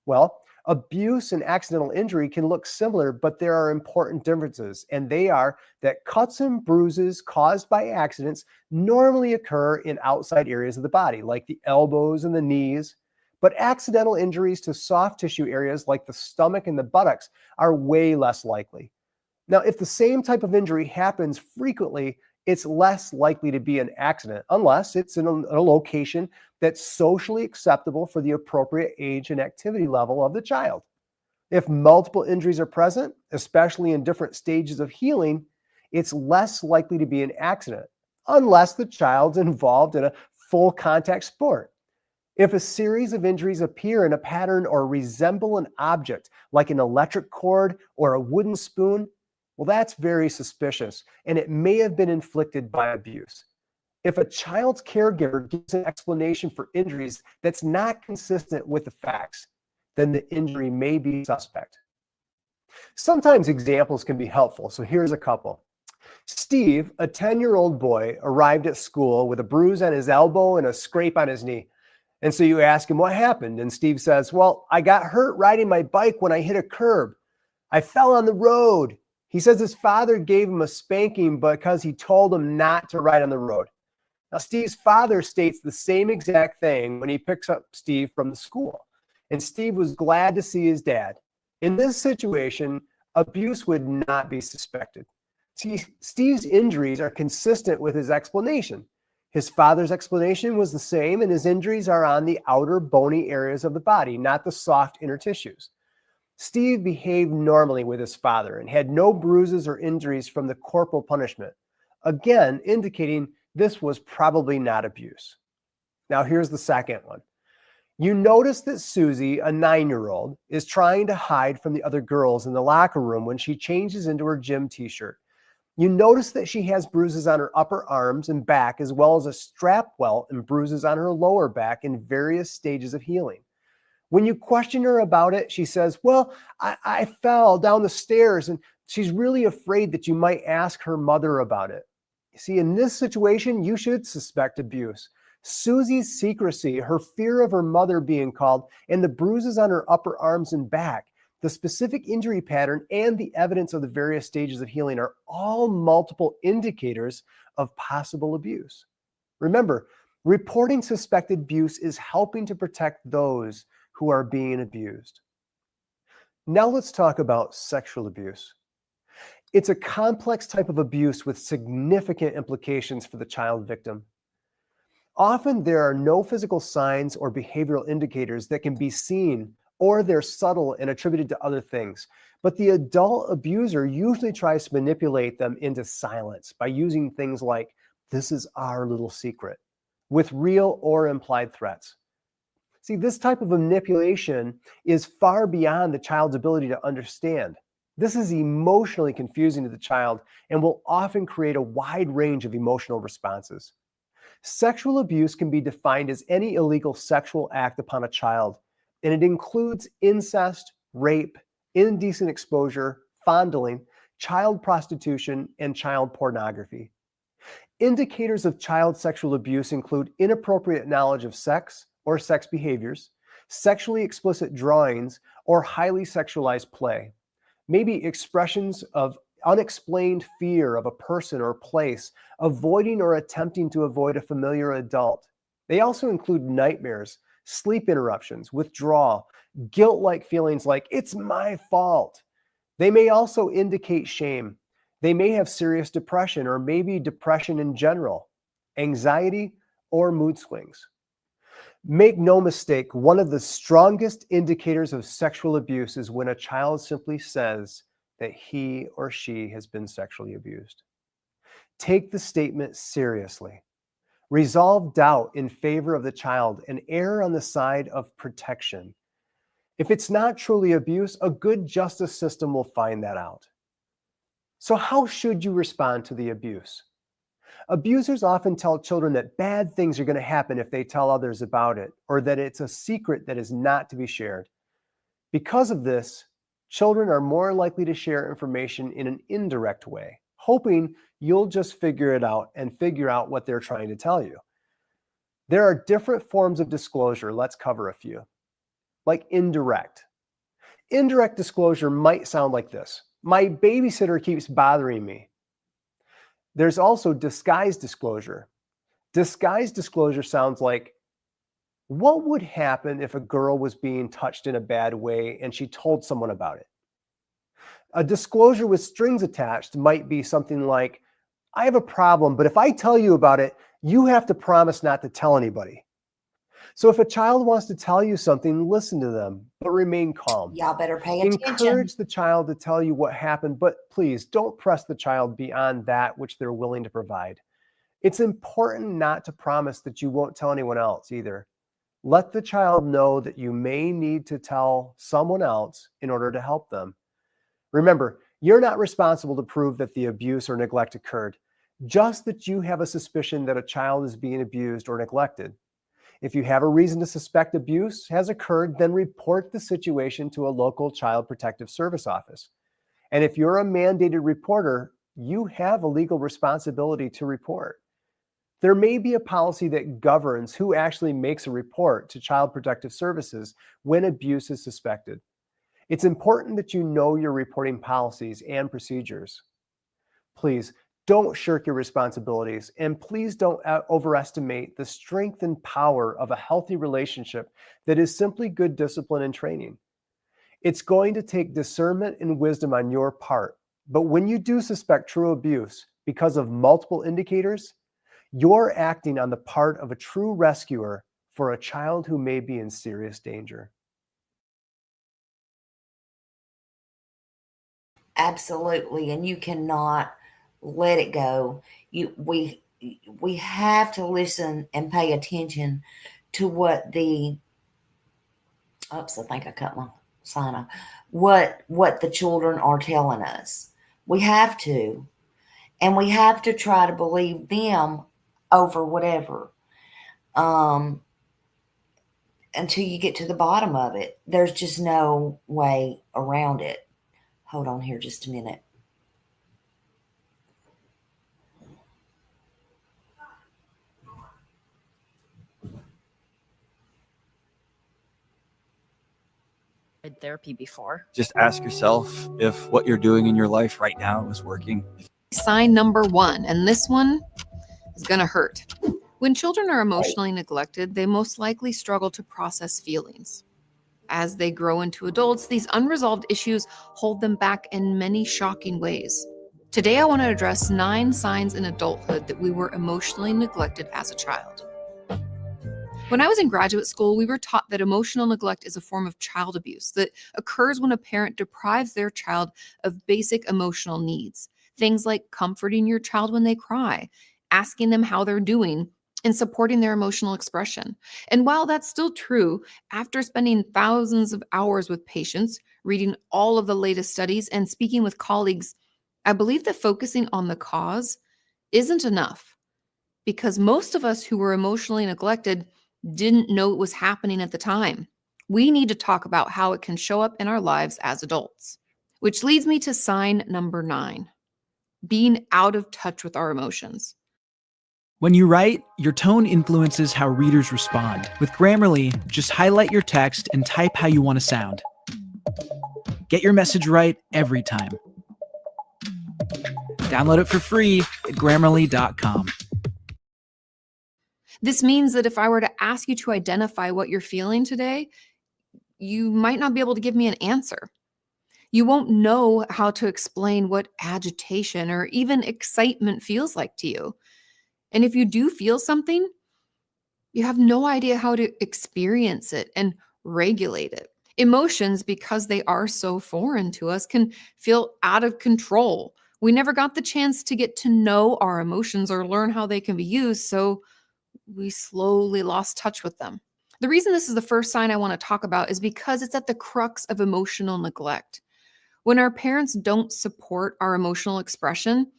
Well, abuse and accidental injury can look similar, but there are important differences, and they are that cuts and bruises caused by accidents normally occur in outside areas of the body, like the elbows and the knees, but accidental injuries to soft tissue areas like the stomach and the buttocks are way less likely. Now, if the same type of injury happens frequently, it's less likely to be an accident unless it's in a location that's socially acceptable for the appropriate age and activity level of the child. If multiple injuries are present, especially in different stages of healing, it's less likely to be an accident unless the child's involved in a full contact sport. If a series of injuries appear in a pattern or resemble an object like an electric cord or a wooden spoon, well, that's very suspicious, and it may have been inflicted by abuse. If a child's caregiver gives an explanation for injuries that's not consistent with the facts, then the injury may be suspect. Sometimes examples can be helpful, so here's a couple. Steve, a 10-year-old boy, arrived at school with a bruise on his elbow and a scrape on his knee. And so you ask him what happened, and Steve says, well, I got hurt riding my bike when I hit a curb. I fell on the road. He says his father gave him a spanking because he told him not to ride on the road. Now, Steve's father states the same exact thing when he picks up Steve from the school. And Steve was glad to see his dad. In this situation, abuse would not be suspected. See, Steve's injuries are consistent with his explanation. His father's explanation was the same, and his injuries are on the outer bony areas of the body, not the soft inner tissues. Steve behaved normally with his father and had no bruises or injuries from the corporal punishment, again indicating this was probably not abuse. Now here's the second one. You notice that Susie, a 9-year-old, is trying to hide from the other girls in the locker room when she changes into her gym t-shirt. You notice that she has bruises on her upper arms and back, as well as a strap welt and bruises on her lower back in various stages of healing. When you question her about it, she says, well, I fell down the stairs, and she's really afraid that you might ask her mother about it. You see, in this situation, you should suspect abuse. Susie's secrecy, her fear of her mother being called, and the bruises on her upper arms and back, the specific injury pattern, and the evidence of the various stages of healing are all multiple indicators of possible abuse. Remember, reporting suspected abuse is helping to protect those who are being abused. Now let's talk about sexual abuse. It's a complex type of abuse with significant implications for the child victim. Often there are no physical signs or behavioral indicators that can be seen, or they're subtle and attributed to other things. But the adult abuser usually tries to manipulate them into silence by using things like, this is our little secret, with real or implied threats. See, this type of manipulation is far beyond the child's ability to understand. This is emotionally confusing to the child and will often create a wide range of emotional responses. Sexual abuse can be defined as any illegal sexual act upon a child, and it includes incest, rape, indecent exposure, fondling, child prostitution, and child pornography. Indicators of child sexual abuse include inappropriate knowledge of sex or sex behaviors, sexually explicit drawings, or highly sexualized play. Maybe expressions of unexplained fear of a person or place, avoiding or attempting to avoid a familiar adult. They also include nightmares, sleep interruptions, withdrawal, guilt-like feelings like, it's my fault. They may also indicate shame. They may have serious depression or maybe depression in general, anxiety, or mood swings. Make no mistake, one of the strongest indicators of sexual abuse is when a child simply says that he or she has been sexually abused. Take the statement seriously. Resolve doubt in favor of the child and err on the side of protection. If it's not truly abuse, a good justice system will find that out. So how should you respond to the abuse? Abusers often tell children that bad things are going to happen if they tell others about it, or that it's a secret that is not to be shared. Because of this, children are more likely to share information in an indirect way, hoping you'll just figure it out and figure out what they're trying to tell you. There are different forms of disclosure. Let's cover a few. Like indirect. Indirect disclosure might sound like this. My babysitter keeps bothering me. There's also disguised disclosure. Disguised disclosure sounds like, what would happen if a girl was being touched in a bad way and she told someone about it? A disclosure with strings attached might be something like, I have a problem, but if I tell you about it, you have to promise not to tell anybody. So if a child wants to tell you something, listen to them, but remain calm. Y'all better pay attention. Encourage the child to tell you what happened, but please don't press the child beyond that which they're willing to provide. It's important not to promise that you won't tell anyone else either. Let the child know that you may need to tell someone else in order to help them. Remember, you're not responsible to prove that the abuse or neglect occurred, just that you have a suspicion that a child is being abused or neglected. If you have a reason to suspect abuse has occurred, then report the situation to a local child protective service office. And if you're a mandated reporter, you have a legal responsibility to report. There may be a policy that governs who actually makes a report to Child Protective Services when abuse is suspected. It's important that you know your reporting policies and procedures. Please don't shirk your responsibilities, and please don't overestimate the strength and power of a healthy relationship that is simply good discipline and training. It's going to take discernment and wisdom on your part, but when you do suspect true abuse because of multiple indicators, you're acting on the part of a true rescuer for a child who may be in serious danger. Absolutely, and you cannot let it go. We have to listen and pay attention to what the oops, I think I cut my sign off. What the children are telling us. We have to, and we have to try to believe them over whatever. Until you get to the bottom of it. There's just no way around it. Hold on here just a minute. Therapy before. Just ask yourself if what you're doing in your life right now is working. Sign number 1, and this one is going to hurt. When children are emotionally neglected, they most likely struggle to process feelings. As they grow into adults, these unresolved issues hold them back in many shocking ways. Today, I want to address 9 signs in adulthood that we were emotionally neglected as a child. When I was in graduate school, we were taught that emotional neglect is a form of child abuse that occurs when a parent deprives their child of basic emotional needs. Things like comforting your child when they cry, asking them how they're doing, and supporting their emotional expression. And while that's still true, after spending thousands of hours with patients, reading all of the latest studies, and speaking with colleagues, I believe that focusing on the cause isn't enough, because most of us who were emotionally neglected didn't know it was happening at the time. We need to talk about how it can show up in our lives as adults, which leads me to sign number 9, being out of touch with our emotions. When you write, your tone influences how readers respond. With Grammarly, just highlight your text and type how you want to sound. Get your message right every time. Download it for free at Grammarly.com. This means that if I were to ask you to identify what you're feeling today, you might not be able to give me an answer. You won't know how to explain what agitation or even excitement feels like to you. And if you do feel something, you have no idea how to experience it and regulate it. Emotions, because they are so foreign to us, can feel out of control. We never got the chance to get to know our emotions or learn how they can be used, so we slowly lost touch with them. The reason this is the first sign I want to talk about is because it's at the crux of emotional neglect. When our parents don't support our emotional expression,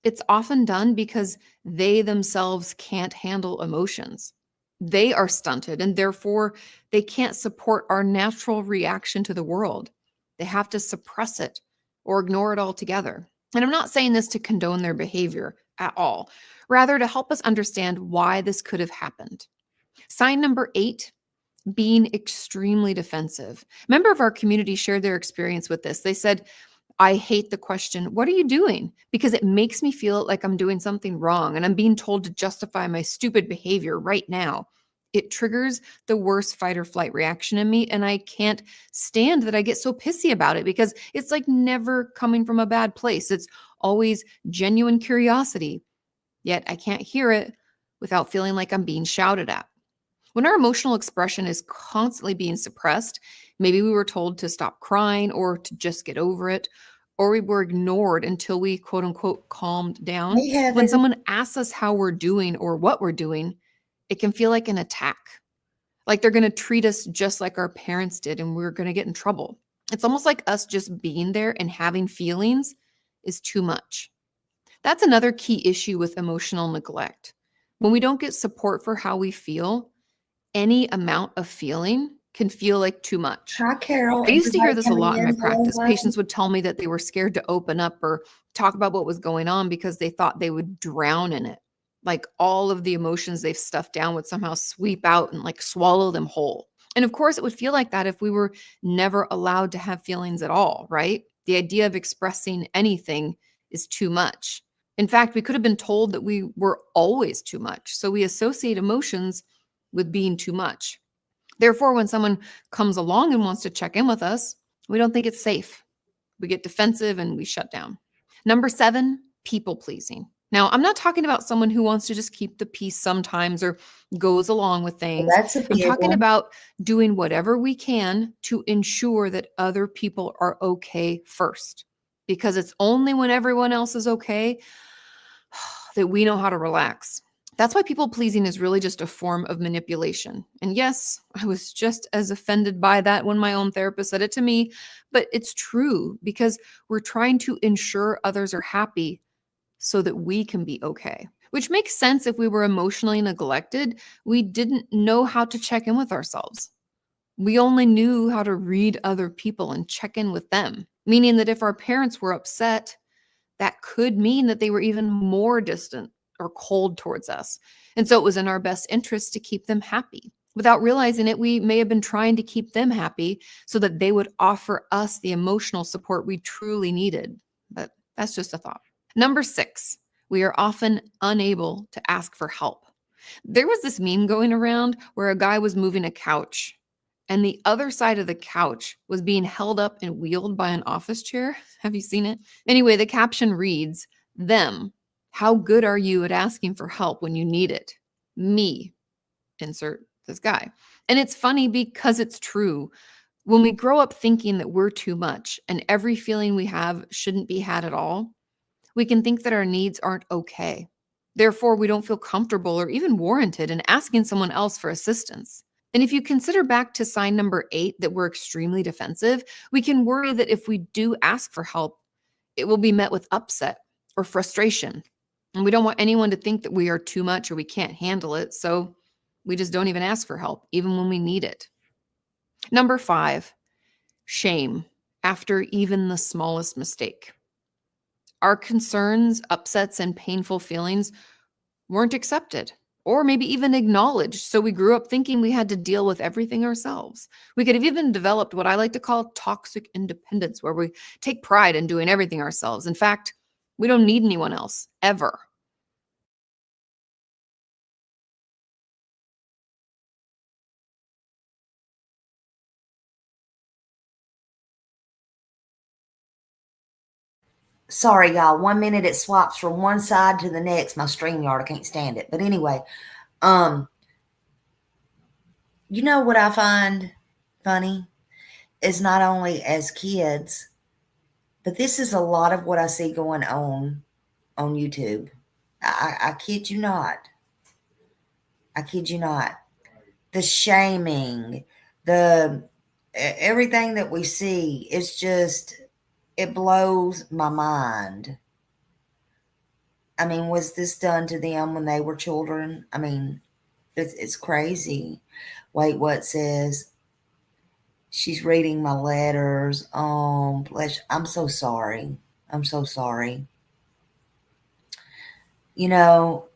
it's often done because they themselves can't handle emotions. They are stunted, and therefore they can't support our natural reaction to the world. They have to suppress it or ignore it altogether. And I'm not saying this to condone their behavior at all, rather to help us understand why this could have happened. Sign number 8, being extremely defensive. A member of our community shared their experience with this. They said, I hate the question, what are you doing? Because it makes me feel like I'm doing something wrong and I'm being told to justify my stupid behavior right now. It triggers the worst fight or flight reaction in me. And I can't stand that I get so pissy about it because it's like never coming from a bad place. It's always genuine curiosity. Yet I can't hear it without feeling like I'm being shouted at. When our emotional expression is constantly being suppressed, maybe we were told to stop crying or to just get over it, or we were ignored until we quote unquote calmed down. Hey, Heaven. When someone asks us how we're doing or what we're doing, it can feel like an attack. Like they're going to treat us just like our parents did and we're going to get in trouble. It's almost like us just being there and having feelings is too much. That's another key issue with emotional neglect. When we don't get support for how we feel, any amount of feeling can feel like too much. Hi, Carol. I used to hear this a Everybody lot in my coming Hello, practice. hello. Patients would tell me that they were scared to open up or talk about what was going on because they thought they would drown in it. Like all of the emotions they've stuffed down would somehow sweep out and like swallow them whole. And of course, it would feel like that if we were never allowed to have feelings at all, right? The idea of expressing anything is too much. In fact, we could have been told that we were always too much. So we associate emotions with being too much. Therefore, when someone comes along and wants to check in with us, we don't think it's safe. We get defensive and we shut down. Number 7, people pleasing. Now, I'm not talking about someone who wants to just keep the peace sometimes or goes along with things. That's a I'm big talking one. about doing whatever we can to ensure that other people are okay first. Because it's only when everyone else is okay that we know how to relax. That's why people pleasing is really just a form of manipulation. And yes, I was just as offended by that when my own therapist said it to me, but it's true because we're trying to ensure others are happy so that we can be okay, which makes sense if we were emotionally neglected. We didn't know how to check in with ourselves. We only knew how to read other people and check in with them, meaning that if our parents were upset, that could mean that they were even more distant or cold towards us. And so it was in our best interest to keep them happy. Without realizing it, we may have been trying to keep them happy so that they would offer us the emotional support we truly needed. But that's just a thought. Number 6, we are often unable to ask for help. There was this meme going around where a guy was moving a couch and the other side of the couch was being held up and wheeled by an office chair. Have you seen it? Anyway, the caption reads, "Them, how good are you at asking for help when you need it? Me," insert this guy. And it's funny because it's true. When we grow up thinking that we're too much and every feeling we have shouldn't be had at all, we can think that our needs aren't okay. Therefore, we don't feel comfortable or even warranted in asking someone else for assistance. And if you consider back to sign number 8, that we're extremely defensive, we can worry that if we do ask for help, it will be met with upset or frustration. And we don't want anyone to think that we are too much or we can't handle it. So we just don't even ask for help, even when we need it. Number 5, shame after even the smallest mistake. Our concerns, upsets, and painful feelings weren't accepted or maybe even acknowledged. So we grew up thinking we had to deal with everything ourselves. We could have even developed what I like to call toxic independence, where we take pride in doing everything ourselves. In fact, we don't need anyone else, ever. Sorry, y'all. 1 minute it swaps from one side to the next. My StreamYard, I can't stand it. But anyway, you know what I find funny is not only as kids, but this is a lot of what I see going on YouTube. I kid you not. I kid you not. The shaming, the everything that we see is just, it blows my mind. I mean, was this done to them when they were children? I mean, it's crazy. Wait, what says? She's reading my letters. Bless. I'm so sorry. I'm so sorry. You know,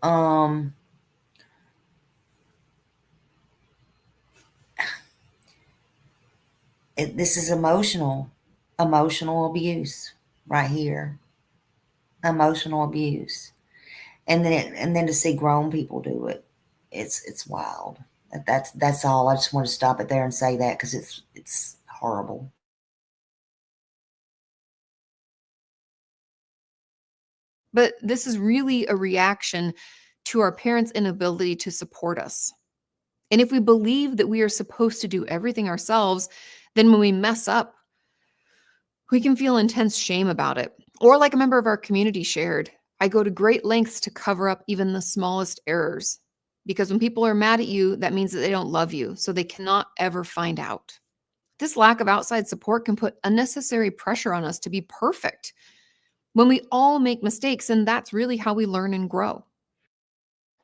this is emotional abuse right here. Emotional abuse. And then to see grown people do it, it's wild. That's all. I just want to stop it there and say that because it's horrible. But this is really a reaction to our parents' inability to support us. And if we believe that we are supposed to do everything ourselves, then when we mess up, we can feel intense shame about it. Or, like a member of our community shared, I go to great lengths to cover up even the smallest errors. Because when people are mad at you, that means that they don't love you, so they cannot ever find out. This lack of outside support can put unnecessary pressure on us to be perfect when we all make mistakes, and that's really how we learn and grow.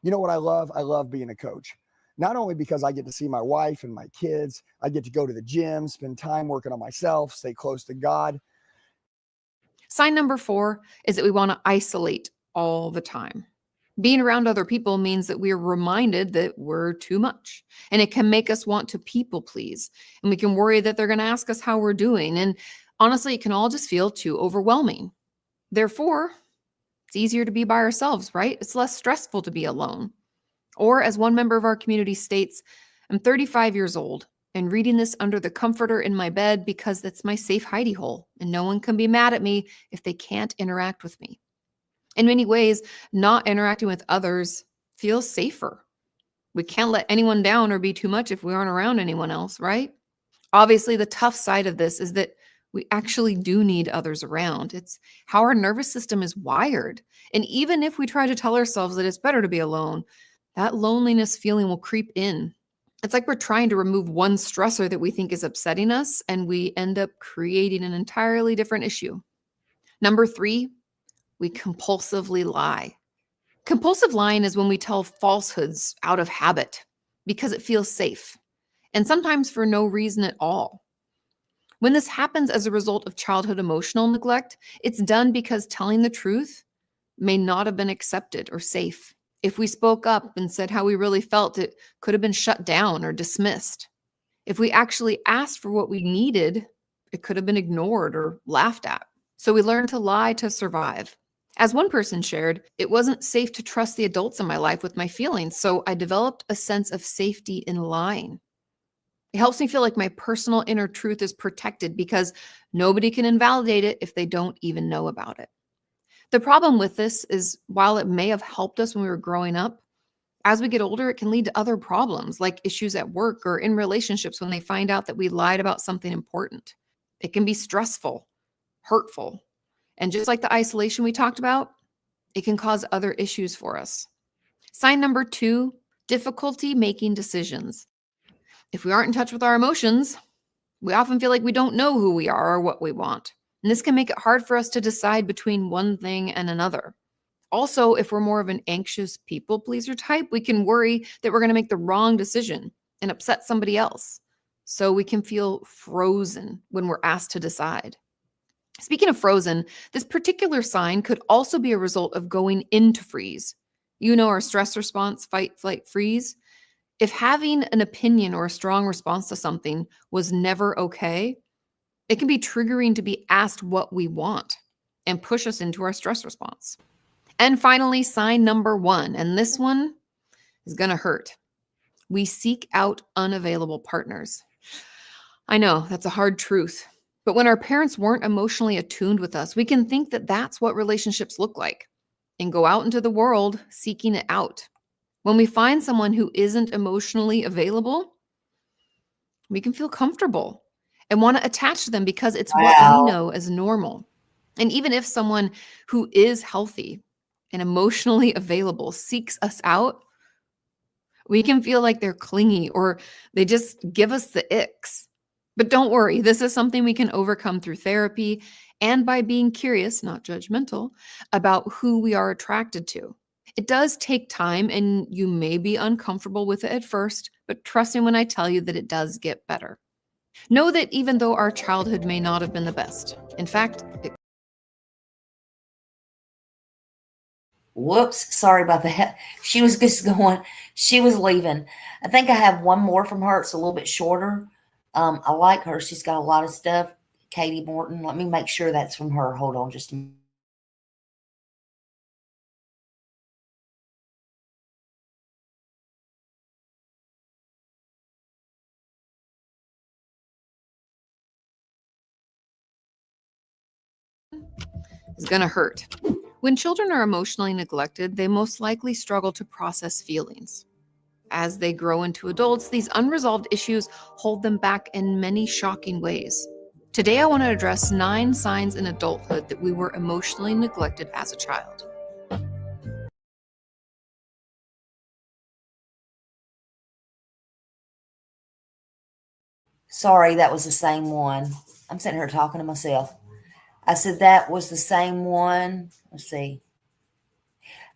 You know what I love? I love being a coach. Not only because I get to see my wife and my kids, I get to go to the gym, spend time working on myself, stay close to God. Sign number 4 is that we want to isolate all the time. Being around other people means that we are reminded that we're too much, and it can make us want to people please, and we can worry that they're going to ask us how we're doing. And honestly, it can all just feel too overwhelming. Therefore, it's easier to be by ourselves, right? It's less stressful to be alone. Or, as one member of our community states, I'm 35 years old and reading this under the comforter in my bed because that's my safe hidey hole, and no one can be mad at me if they can't interact with me. In many ways, not interacting with others feels safer. We can't let anyone down or be too much if we aren't around anyone else, right? Obviously, the tough side of this is that we actually do need others around. It's how our nervous system is wired. And even if we try to tell ourselves that it's better to be alone, that loneliness feeling will creep in. It's like we're trying to remove one stressor that we think is upsetting us, and we end up creating an entirely different issue. Number 3, we compulsively lie. Compulsive lying is when we tell falsehoods out of habit because it feels safe, and sometimes for no reason at all. When this happens as a result of childhood emotional neglect, it's done because telling the truth may not have been accepted or safe. If we spoke up and said how we really felt, it could have been shut down or dismissed. If we actually asked for what we needed, it could have been ignored or laughed at. So we learned to lie to survive. As one person shared, it wasn't safe to trust the adults in my life with my feelings, so I developed a sense of safety in lying. It helps me feel like my personal inner truth is protected because nobody can invalidate it if they don't even know about it. The problem with this is, while it may have helped us when we were growing up, as we get older, it can lead to other problems like issues at work or in relationships when they find out that we lied about something important. It can be stressful, hurtful, and just like the isolation we talked about, it can cause other issues for us. Sign number 2, difficulty making decisions. If we aren't in touch with our emotions, we often feel like we don't know who we are or what we want. And this can make it hard for us to decide between one thing and another. Also, if we're more of an anxious people pleaser type, we can worry that we're going to make the wrong decision and upset somebody else. So we can feel frozen when we're asked to decide. Speaking of frozen, this particular sign could also be a result of going into freeze. You know, our stress response, fight, flight, freeze. If having an opinion or a strong response to something was never okay, it can be triggering to be asked what we want and push us into our stress response. And finally, sign number 1, and this one is going to hurt. We seek out unavailable partners. I know that's a hard truth, but when our parents weren't emotionally attuned with us, we can think that that's what relationships look like and go out into the world seeking it out. When we find someone who isn't emotionally available, we can feel comfortable and want to attach to them because it's what we Wow. know as normal. And even if someone who is healthy and emotionally available seeks us out, we can feel like they're clingy or they just give us the icks. But don't worry, this is something we can overcome through therapy and by being curious, not judgmental, about who we are attracted to. It does take time and you may be uncomfortable with it at first, but trust me when I tell you that it does get better. Know that even though our childhood may not have been the best, in fact, Whoops, sorry about that. She was just going, she was leaving. I think I have one more from her. It's a little bit shorter. I like her. She's got a lot of stuff. Katie Morton. Let me make sure that's from her. Hold on just a minute. is going to hurt. When children are emotionally neglected, they most likely struggle to process feelings. As they grow into adults, these unresolved issues hold them back in many shocking ways. Today, I want to address 9 signs in adulthood that we were emotionally neglected as a child. Sorry, that was the same one. I'm sitting here talking to myself. I said that was the same one. Let's see.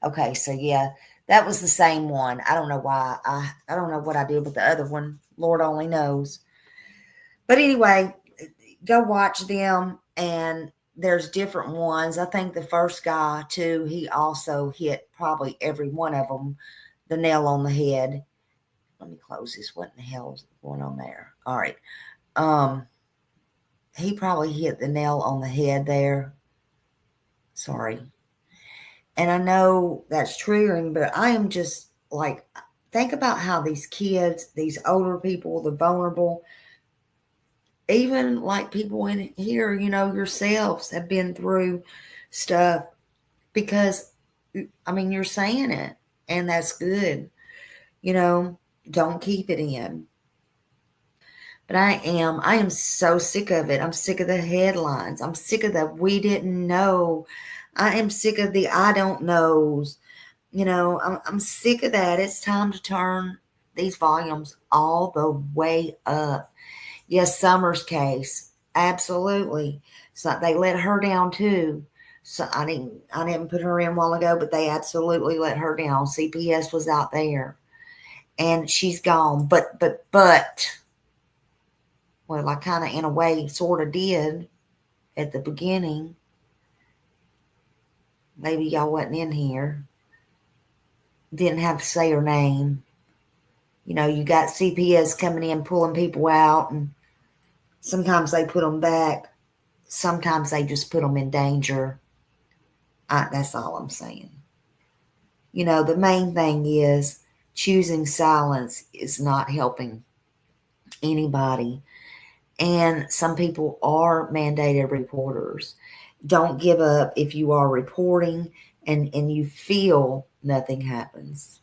Okay, so yeah, that was the same one. I don't know why. I don't know what I did with the other one. Lord only knows. But anyway, go watch them, and there's different ones. I think the first guy too, he also hit probably every one of them the nail on the head. Let me close this. What in the hell is going on there? All right. He probably hit the nail on the head there. Sorry. And I know that's triggering, but I am just like, think about how these kids, these older people, the vulnerable, even like people in here, yourselves have been through stuff because, I mean, you're saying it and that's good. Don't keep it in. But I am so sick of it. I'm sick of the headlines. I'm sick of the we didn't know. I am sick of the I don't knows. I'm sick of that. It's time to turn these volumes all the way up. Yes, Summer's case. Absolutely. So they let her down too. So I didn't put her in a while ago, but they absolutely let her down. CPS was out there. And she's gone. But well, I kind of in a way sort of did at the beginning. Maybe y'all wasn't in here. Didn't have to say her name. You got CPS coming in, pulling people out, and sometimes they put them back. Sometimes they just put them in danger. That's all I'm saying. The main thing is choosing silence is not helping anybody. And some people are mandated reporters. Don't give up if you are reporting and you feel nothing happens.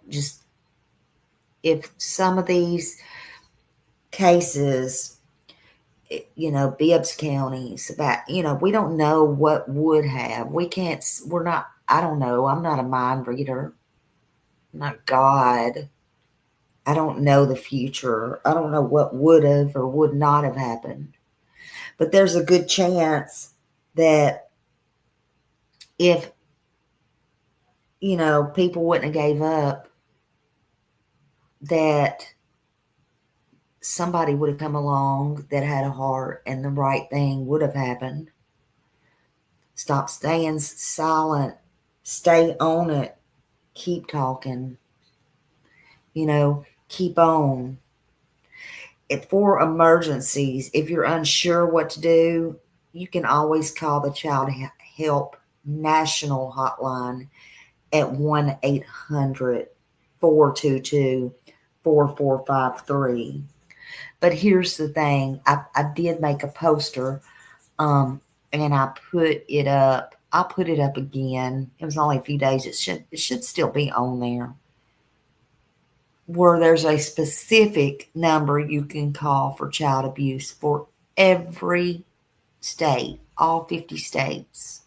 Just if some of these cases, Bibbs counties about, we don't know what would have. I don't know. I'm not a mind reader. I'm not God. I don't know the future. I don't know what would have or would not have happened. But there's a good chance that if, people wouldn't have gave up, that somebody would have come along that had a heart and the right thing would have happened. Stop staying silent. Stay on it. Keep talking. Keep on. For emergencies, if you're unsure what to do, you can always call the Child Help National Hotline at 1-800-422-4453. But here's the thing. I did make a poster, and I put it up. I'll put it up again. It was only a few days. It should still be on there, where there's a specific number you can call for child abuse for every state, all 50 states.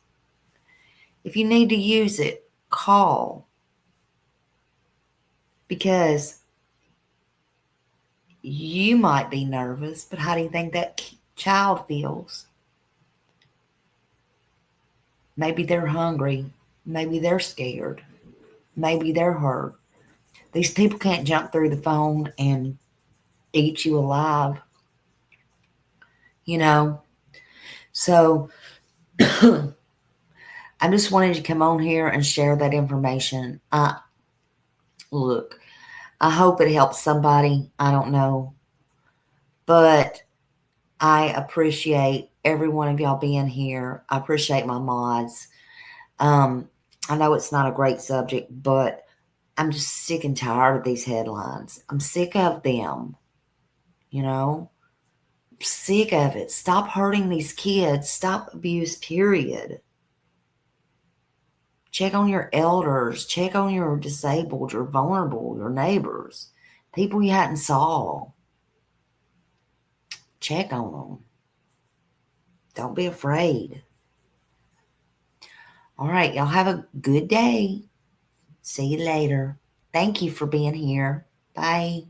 If you need to use it, call. Because you might be nervous, but how do you think that child feels? Maybe they're hungry. Maybe they're scared. Maybe they're hurt. These people can't jump through the phone and eat you alive. So I just wanted to come on here and share that information. Look, I hope it helps somebody. I don't know. But I appreciate every one of y'all being here. I appreciate my mods. I know it's not a great subject, but I'm just sick and tired of these headlines. I'm sick of them. sick of it. Stop hurting these kids. Stop abuse, period. Check on your elders. Check on your disabled, your vulnerable, your neighbors, people you hadn't saw. Check on them. Don't be afraid. All right, y'all have a good day. See you later. Thank you for being here. Bye.